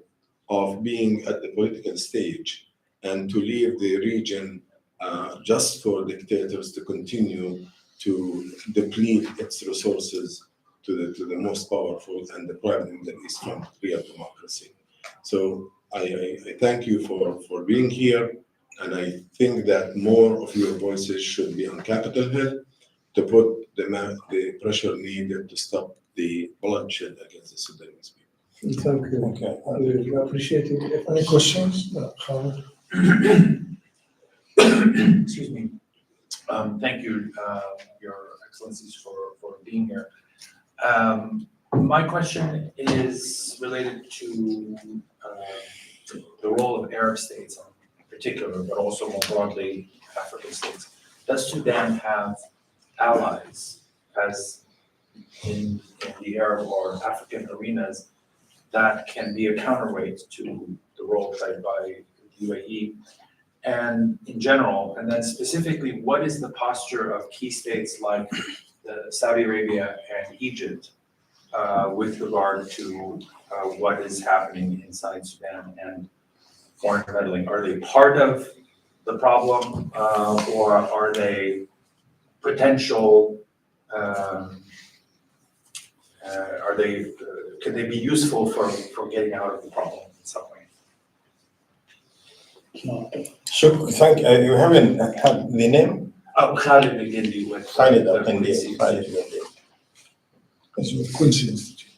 S5: of being at the political stage, and to leave the region just for dictators to continue to deplete its resources to the most powerful and deprive the Middle East from real democracy. So I thank you for being here, and I think that more of your voices should be on Capitol Hill to put the pressure needed to stop the bloodshed against the Sudanese people.
S3: Thank you.
S2: Okay.
S3: We appreciate it.
S1: Any questions? Khalid?
S6: Excuse me. Thank you, Your Excellencies, for being here. My question is related to the role of Arab states in particular, but also more broadly African states. Does Sudan have allies as in the Arab or African arenas that can be a counterweight to the role played by the UAE? And in general, and then specifically, what is the posture of key states like Saudi Arabia and Egypt with regard to what is happening inside Sudan and foreign meddling? Are they part of the problem, or are they potential? Could they be useful for getting out of the problem in some way?
S2: So, thank you. You haven't had the name?
S6: Khalid Al-Gindi with
S2: Khalid
S6: the
S2: Al-Gindi.
S6: police.
S2: Khalid Al-Gindi.
S1: It's with Quincy Institute.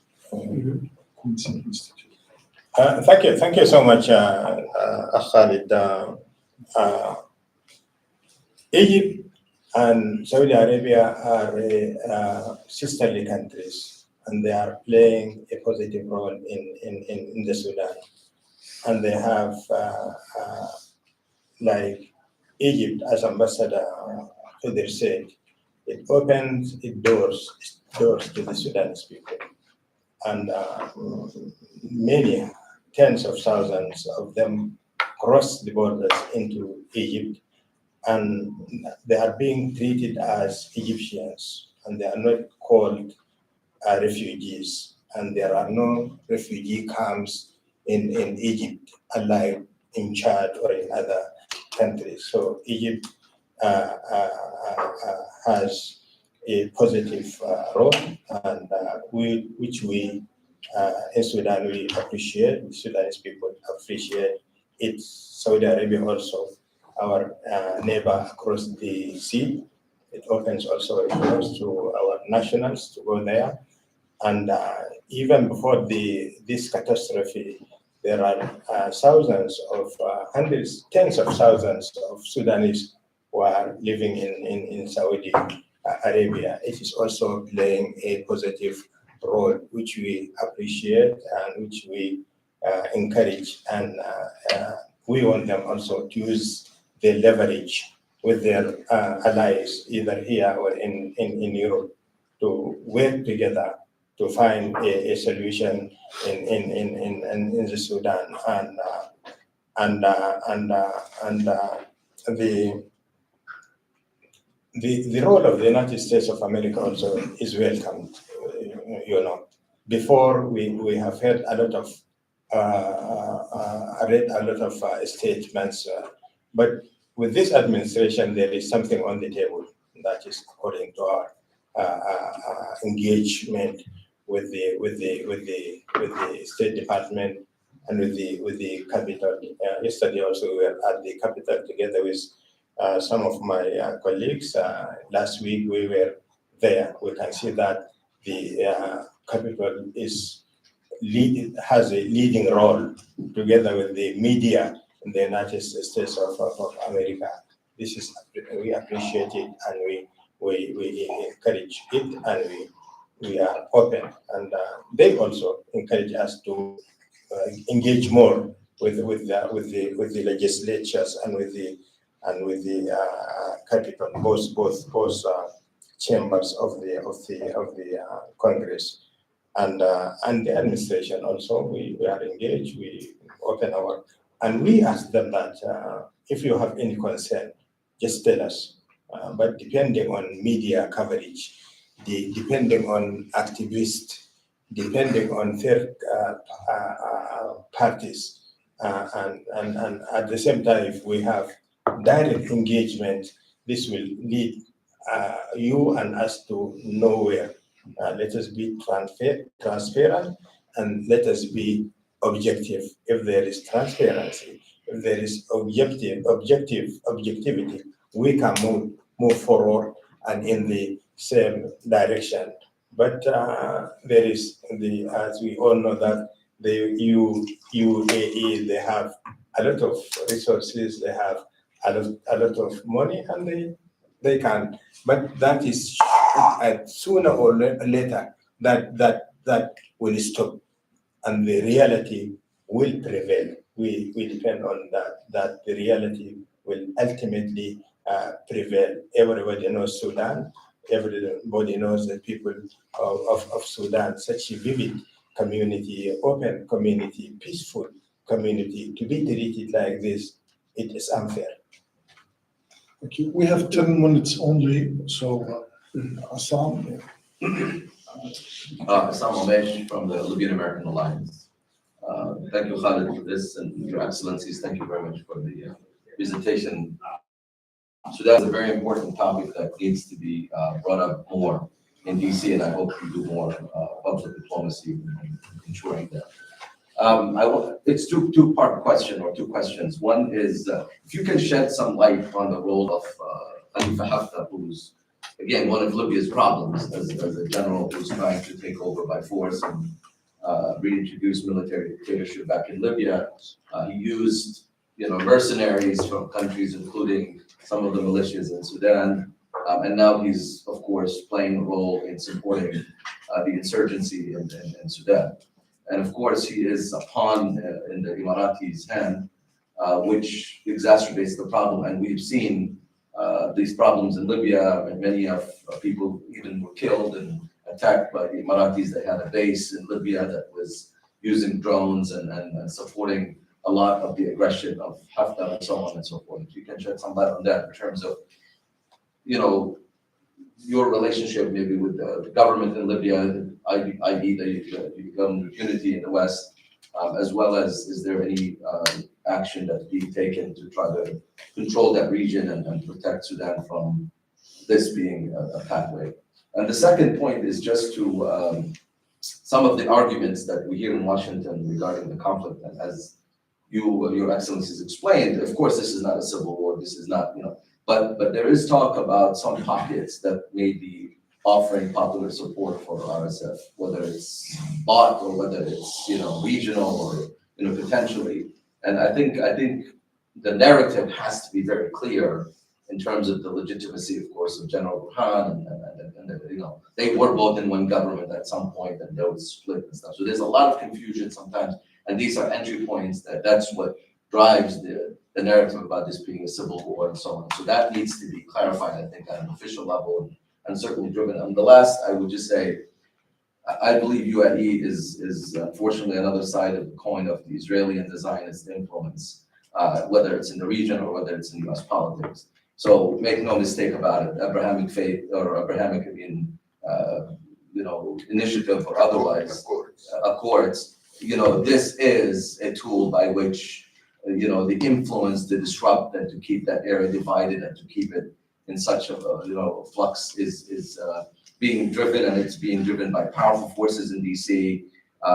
S1: Quincy Institute.
S2: Thank you so much, Khalid. Egypt and Saudi Arabia are sisterly countries, and they are playing a positive role in the Sudan. And they have, like Egypt, as Ambassador Khidr said, it opens doors to the Sudanese people. And many tens of thousands of them cross the borders into Egypt, and they are being treated as Egyptians, and they are not called refugees. And there are no refugee camps in Egypt, unlike in Chad or in other countries. So Egypt has a positive role, and which we in Sudan we appreciate. The Sudanese people appreciate it. Saudi Arabia also, our neighbor across the sea. It opens also doors to our nationals to go there. And even before this catastrophe, there are thousands of hundreds, tens of thousands of Sudanese who are living in Saudi Arabia. It is also playing a positive role, which we appreciate and which we encourage. And we want them also to use the leverage with their allies, either here or in Europe, to work together to find a solution in the Sudan. And the role of the United States of America also is welcomed. Before we have heard a lot of read a lot of statements, but with this administration there is something on the table that is according to our engagement with the State Department and with the capital. Yesterday also we were at the capital together with some of my colleagues. Last week we were there. We can see that the capital has a leading role together with the media in the United States of America. We appreciate it, and we encourage it, and we are open, and they also encourage us to engage more with the legislatures and with the capital, both chambers of the Congress, and the administration also. We are engaged. We open our, and we ask them that if you have any concern, just tell us. But depending on media coverage, depending on activists, depending on third parties, and at the same time, if we have direct engagement, this will lead you and us to nowhere. Let us be transparent, and let us be objective. If there is transparency, if there is objectivity, we can move forward and in the same direction. But there is as we all know, that the UAE, they have a lot of resources, they have a lot of money, and they can. But that is sooner or later that will stop, and the reality will prevail. We depend on that the reality will ultimately prevail. Everybody knows Sudan. Everybody knows the people of Sudan. Such a vivid community, open community, peaceful community. To be treated like this, it is unfair.
S1: Thank you. We have 10 minutes only, so Assam.
S7: Assam Omesh from the Libyan American Alliance. Thank you, Khalid, for this, and Your Excellencies, thank you very much for the presentation. Sudan is a very important topic that needs to be brought up more in DC, and I hope we do more public diplomacy in ensuring that. It's two-part question, or two questions. One is, if you can shed some light on the role of Khalifa Haftar, who's, again, one of Libya's problems as a general who's trying to take over by force, and reintroduced military dictatorship back in Libya. He used, mercenaries from countries, including some of the militias in Sudan. And now he's, of course, playing a role in supporting the insurgency in Sudan. And of course, he is a pawn in the Emiratis' hand, which exacerbates the problem. And we've seen these problems in Libya, and many of people even were killed and attacked by the Emiratis. They had a base in Libya that was using drones and supporting a lot of the aggression of Haftar and so on and so forth. If you can shed some light on that in terms of, your relationship maybe with the government in Libya, i.e. the government of unity in the West, as well as is there any action that's being taken to try to control that region and protect Sudan from this being a pathway. And the second point is just to some of the arguments that we hear in Washington regarding the conflict, and as your excellencies explained, of course, this is not a civil war, this is not, but there is talk about some pockets that may be offering popular support for RSF, whether it's bought or whether it's, regional or, potentially. And I think the narrative has to be very clear in terms of the legitimacy, of course, of General Burhan and they were both in one government at some point and there was split and stuff. So there's a lot of confusion sometimes, and these are entry points that's what drives the narrative about this being a civil war and so on. So that needs to be clarified, I think, at an official level and certainly driven. And the last, I would just say, I believe UAE is unfortunately another side of the coin of the Israeli and the Zionist influence, whether it's in the region or whether it's in US politics. So make no mistake about it, Abrahamic faith or Abrahamic initiative or otherwise, accords, this is a tool by which, the influence to disrupt and to keep that area divided and to keep it in such a, flux is being driven, and it's being driven by powerful forces in DC,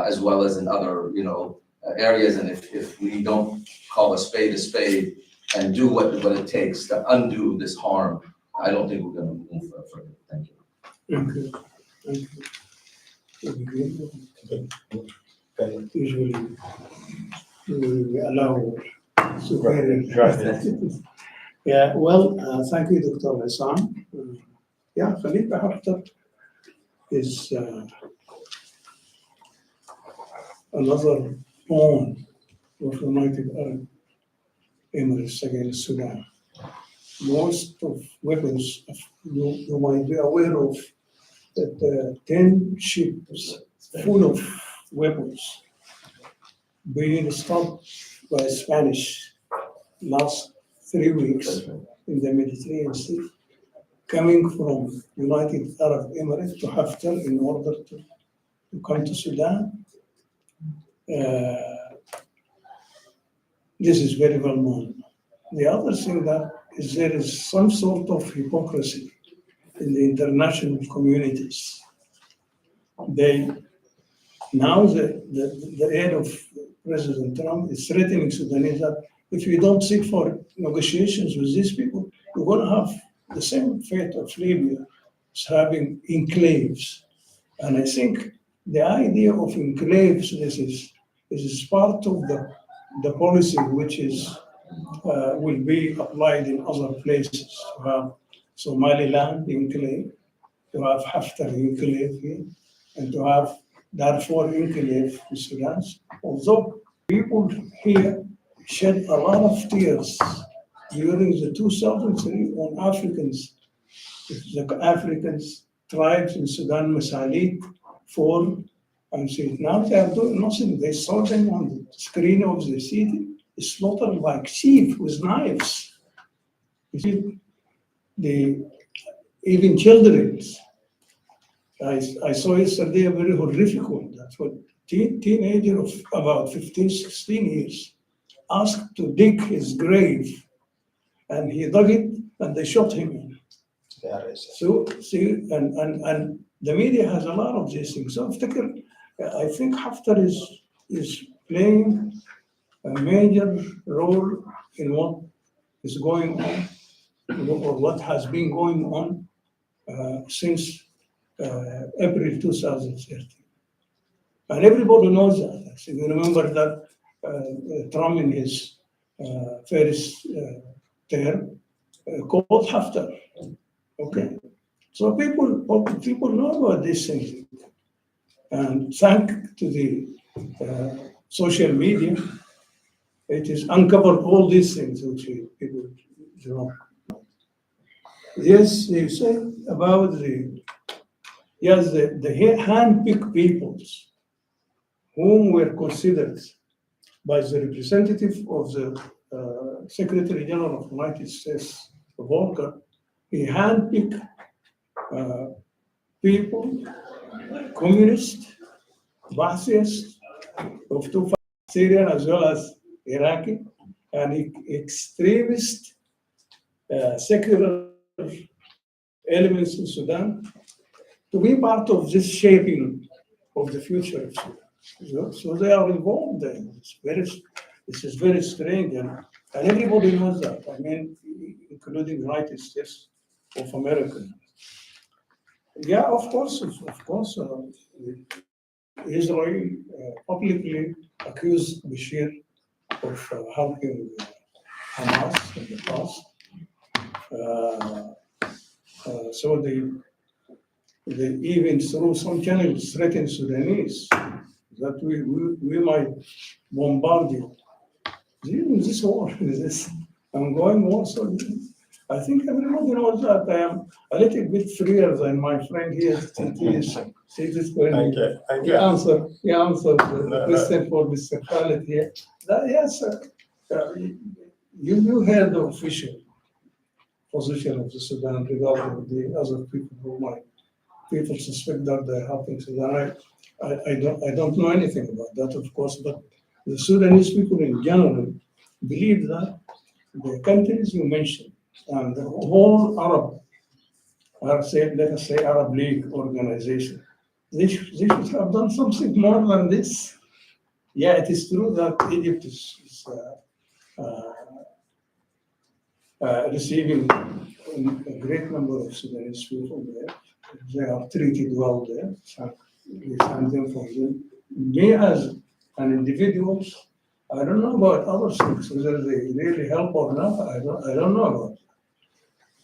S7: as well as in other, areas. And if we don't call a spade and do what it takes to undo this harm, I don't think we're going to move further. Thank you.
S3: Thank you. Usually, we allow Yeah, well, thank you, Dr. Hassan. Khalifa Haftar is another pawn of United Arab Emirates against Sudan. Most of weapons, you might be aware of that 10 ships full of weapons being stopped by Spanish last 3 weeks in the Mediterranean Sea, coming from United Arab Emirates to Haftar in order to come to Sudan. This is very well known. The other thing that is there is some sort of hypocrisy in the international communities. Now the head of President Trump is threatening Sudanese that if you don't sit for negotiations with these people, you're going to have the same fate of Libya, is having enclaves. And I think the idea of enclaves, this is part of the policy which will be applied in other places. To have Somaliland enclave, to have Haftar enclave here, and to have Darfur enclave in Sudan. Although people here shed a lot of tears during the 2003 on Africans, the Africans tribes in Sudan, Masalit, and so now they are doing nothing. They saw them on the screen of the city, slaughtered like sheep with knives. You see, even children. I saw yesterday a very horrific one. That's what teenager of about 15, 16 years asked to dig his grave, and he dug it, and they shot him in. So see, and the media has a lot of these things. So I think Haftar is playing a major role in what is going on, or what has been going on since April 2013. And everybody knows that. So you remember that Trump in his first term called Haftar. Okay, so people know about these things, and thanks to the social media, it is uncovered all these things which people don't. Yes, they say about the hand-picked peoples whom were considered by the representative of the Secretary General of the United States, Volker. He handpicked people, communist, Ba'athists of two Syrian as well as Iraqi, and extremist secular elements in Sudan to be part of this shaping of the future of Sudan. So they are involved there. This is very strange, and everybody knows that. I mean, including the United States of America. Yeah, of course, Israel publicly accused Bashir of helping Hamas in the past. So they even through some channels threatened Sudanese that we might bombard you. This war, this ongoing war. So I think everybody knows that I am a little bit freer than my friend here. He answered the question for Mr. Khalid here. Yes, you heard the official position of the Sudan regarding the other people who might people suspect that they're helping Sudan. I don't know anything about that, of course, but the Sudanese people in general believe that the countries you mentioned and the whole Arab, let us say Arab League organization, they should have done something more than this. Yeah, it is true that Egypt is receiving a great number of Sudanese people there. They are treated well there. So we thank them for them. Me as an individual, I don't know about other things, whether they really help or not. I don't know about it.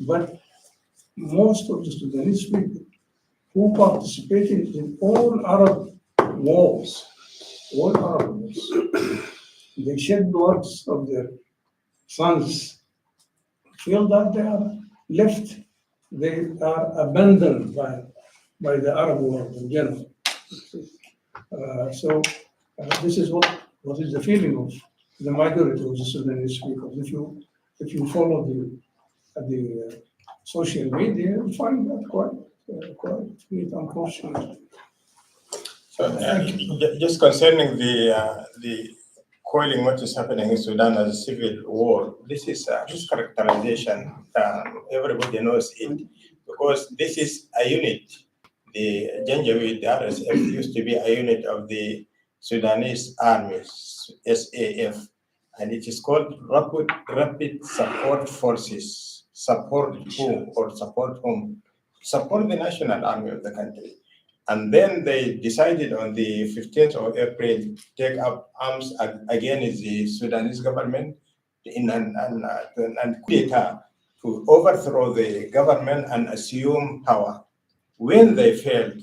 S3: But most of the Sudanese people who participated in all Arab wars, they shed blood of their sons, feel that they are left, they are abandoned by the Arab world in general. So this is what is the feeling of the majority of the Sudanese people. If you follow the social media, you find that quite unfortunate.
S2: So, just concerning the calling what is happening in Sudan as a civil war, this is a mischaracterization. Everybody knows it because this is a unit. The Janjaweed, the RSF, used to be a unit of the Sudanese army, SAF, and it is called Rapid Support Forces. Support who or support whom? Support the national army of the country. And then they decided on the 15th of April to take up arms against the Sudanese government and coup d'etat to overthrow the government and assume power. When they failed,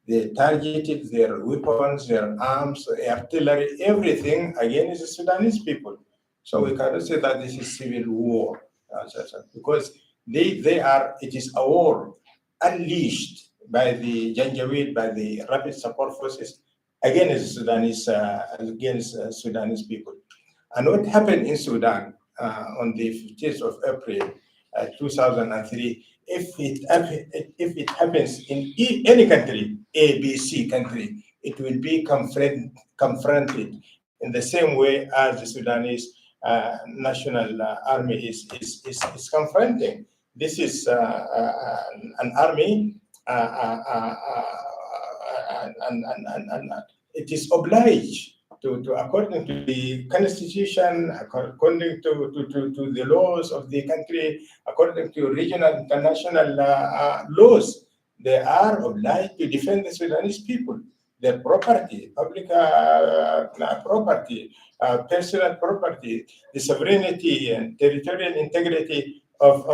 S2: they targeted their weapons, their arms, artillery, everything against the Sudanese people. So we cannot say that this is civil war, because it is a war unleashed by the Janjaweed, by the Rapid Support Forces against Sudanese people. And what happened in Sudan on the 15th of April 2003, if it happens in any country, A, B, C country, it will be confronted in the same way as the Sudanese National Army is confronting. This is an army, and it is obliged to according to the constitution, according to the laws of the country, according to regional international laws, they are obliged to defend the Sudanese people. their property, public property, personal property, the sovereignty and territorial integrity of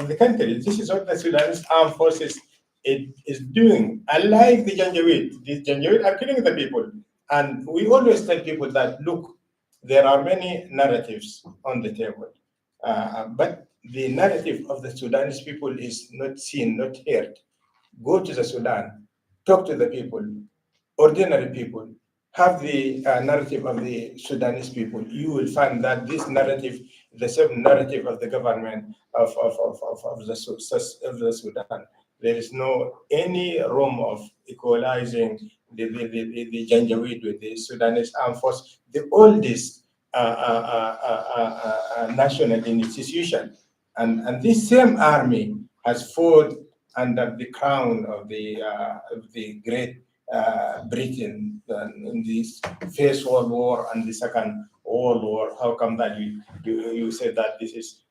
S2: the country. This is what the Sudanese armed forces is doing. Unlike the Janjaweed are killing the people. And we always tell people that, look, there are many narratives on the table. But the narrative of the Sudanese people is not seen, not heard. Go to the Sudan, talk to the people, ordinary people, have the narrative of the Sudanese people. You will find that this narrative, the same narrative of the government of the Sudan. There is no any room of equalizing the Janjaweed with the Sudanese armed force, the oldest national institution. And this same army has fought under the crown of the Great Britain in this First World War and the Second World War. How come that you said that this is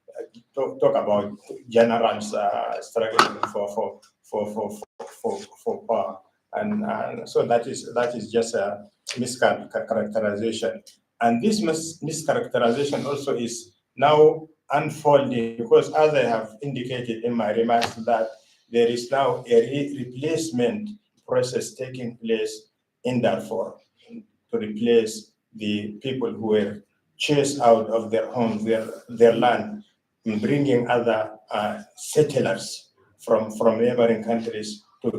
S2: talk about generals struggling for power, and so that is just a mischaracterization, and this mischaracterization also is now unfolding because, as I have indicated in my remarks, that there is now a replacement process taking place in Darfur to replace the people who were chased out of their homes, their land, and bringing other settlers from neighboring countries to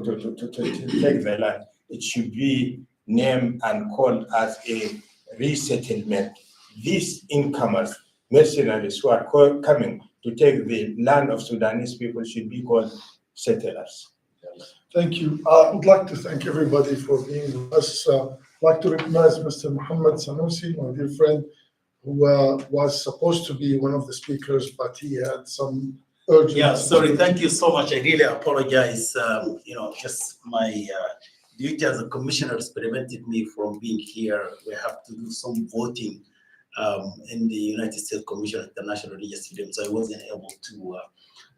S2: take their land. It should be named and called as a resettlement. These incomers, mercenaries who are coming to take the land of Sudanese people, should be called settlers.
S1: Thank you. I would like to thank everybody for being with us. I'd like to recognize Mr. Muhammad Sanusi, my dear friend, who was supposed to be one of the speakers, but he had some urgent.
S8: Yeah, sorry. Thank you so much. I really apologize. Just my duty as a commissioner has prevented me from being here. We have to do some voting in the United States Commission on International Religious Freedom, so I wasn't able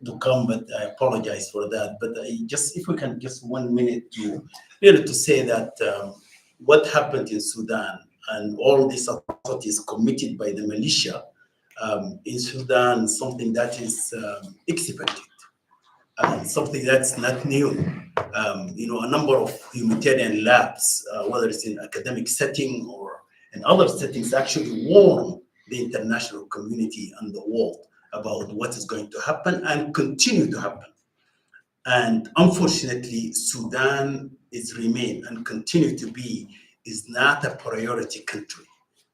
S8: to come, but I apologize for that. But if we can, just 1 minute to really to say that what happened in Sudan and all these atrocities committed by the militia in Sudan, something that is expected, something that's not new. A number of humanitarian labs, whether it's in academic setting or in other settings, actually warn the international community and the world about what is going to happen and continue to happen. And unfortunately, Sudan remain and continue to be is not a priority country.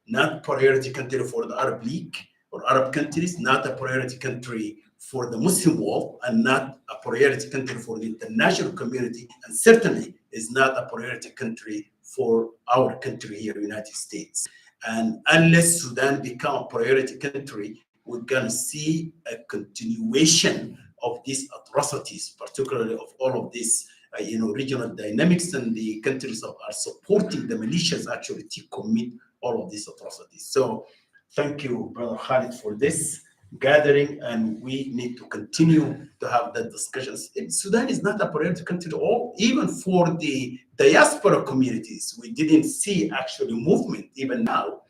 S8: Not priority country for the Arab League or Arab countries, not a priority country for the Muslim world, and not a priority country for the international community, and certainly is not a priority country for our country here, United States. And unless Sudan become a priority country, we're gonna see a continuation of these atrocities, particularly of all of these, regional dynamics, and the countries that are supporting the militias actually to commit all of these atrocities. So thank you, Brother Khalid, for this gathering, and we need to continue to have that discussions. Sudan is not a priority country at all, even for the diaspora communities. We didn't see actually movement even now,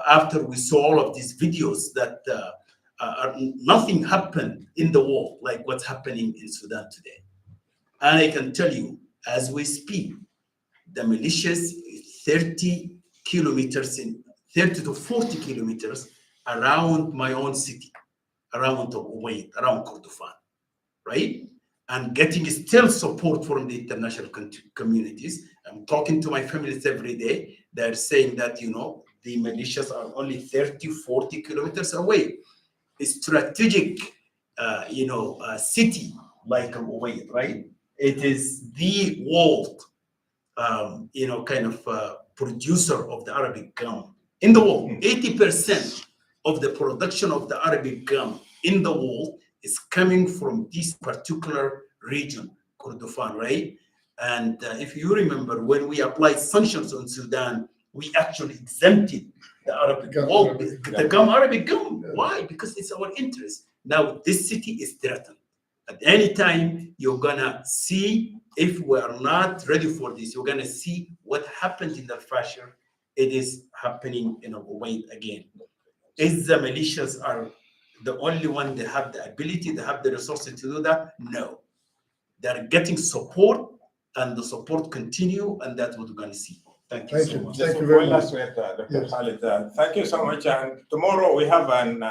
S8: after we saw all of these videos that nothing happened in the world like what's happening in Sudan today. And I can tell you, as we speak, the militias 30 to 40 kilometers around my own city, around Ubaid, around Kordofan, right? And getting still support from the international communities. I'm talking to my families every day. They're saying that, the militias are only 30, 40 kilometers away. A strategic, city like Ubaid, right? It is the world, producer of the Arabic gum in the world. 80% of the production of the Arabic gum in the world is coming from this particular region, Kordofan, right? And if you remember, when we applied sanctions on Sudan, we actually exempted the Arabic gum, Arabic gum. Yeah. Why? Because it's our interest. Now this city is threatened. At any time, you're gonna see if we are not ready for this, you're gonna see what happened in the Fasher. It is happening in a way again. Is the militias are the only one that have the ability, they have the resources to do that? No. They're getting support, and the support continue, and that's what we're gonna see. Thank you
S1: Thank
S8: so
S1: you.
S8: much.
S1: Thank
S2: Just
S1: you very
S2: one
S1: much.
S2: last word, Dr.
S1: Yes.
S2: Khalid. Thank you so much. And tomorrow we have an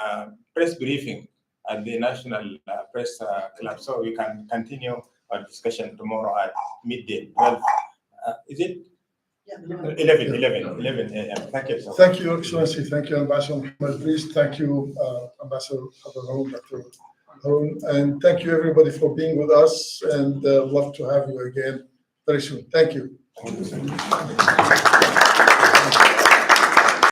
S2: press briefing at the National Press Club, so we can continue our discussion tomorrow at midday, 12. Is it? 11 a.m. Thank you so much.
S1: Thank you, Your Excellency. Thank you, Ambassador Mohammed Idris. Thank you, Ambassador Harun, Dr. Harun. And thank you, everybody, for being with us, and love to have you again very soon. Thank you.
S2: Thank you so much.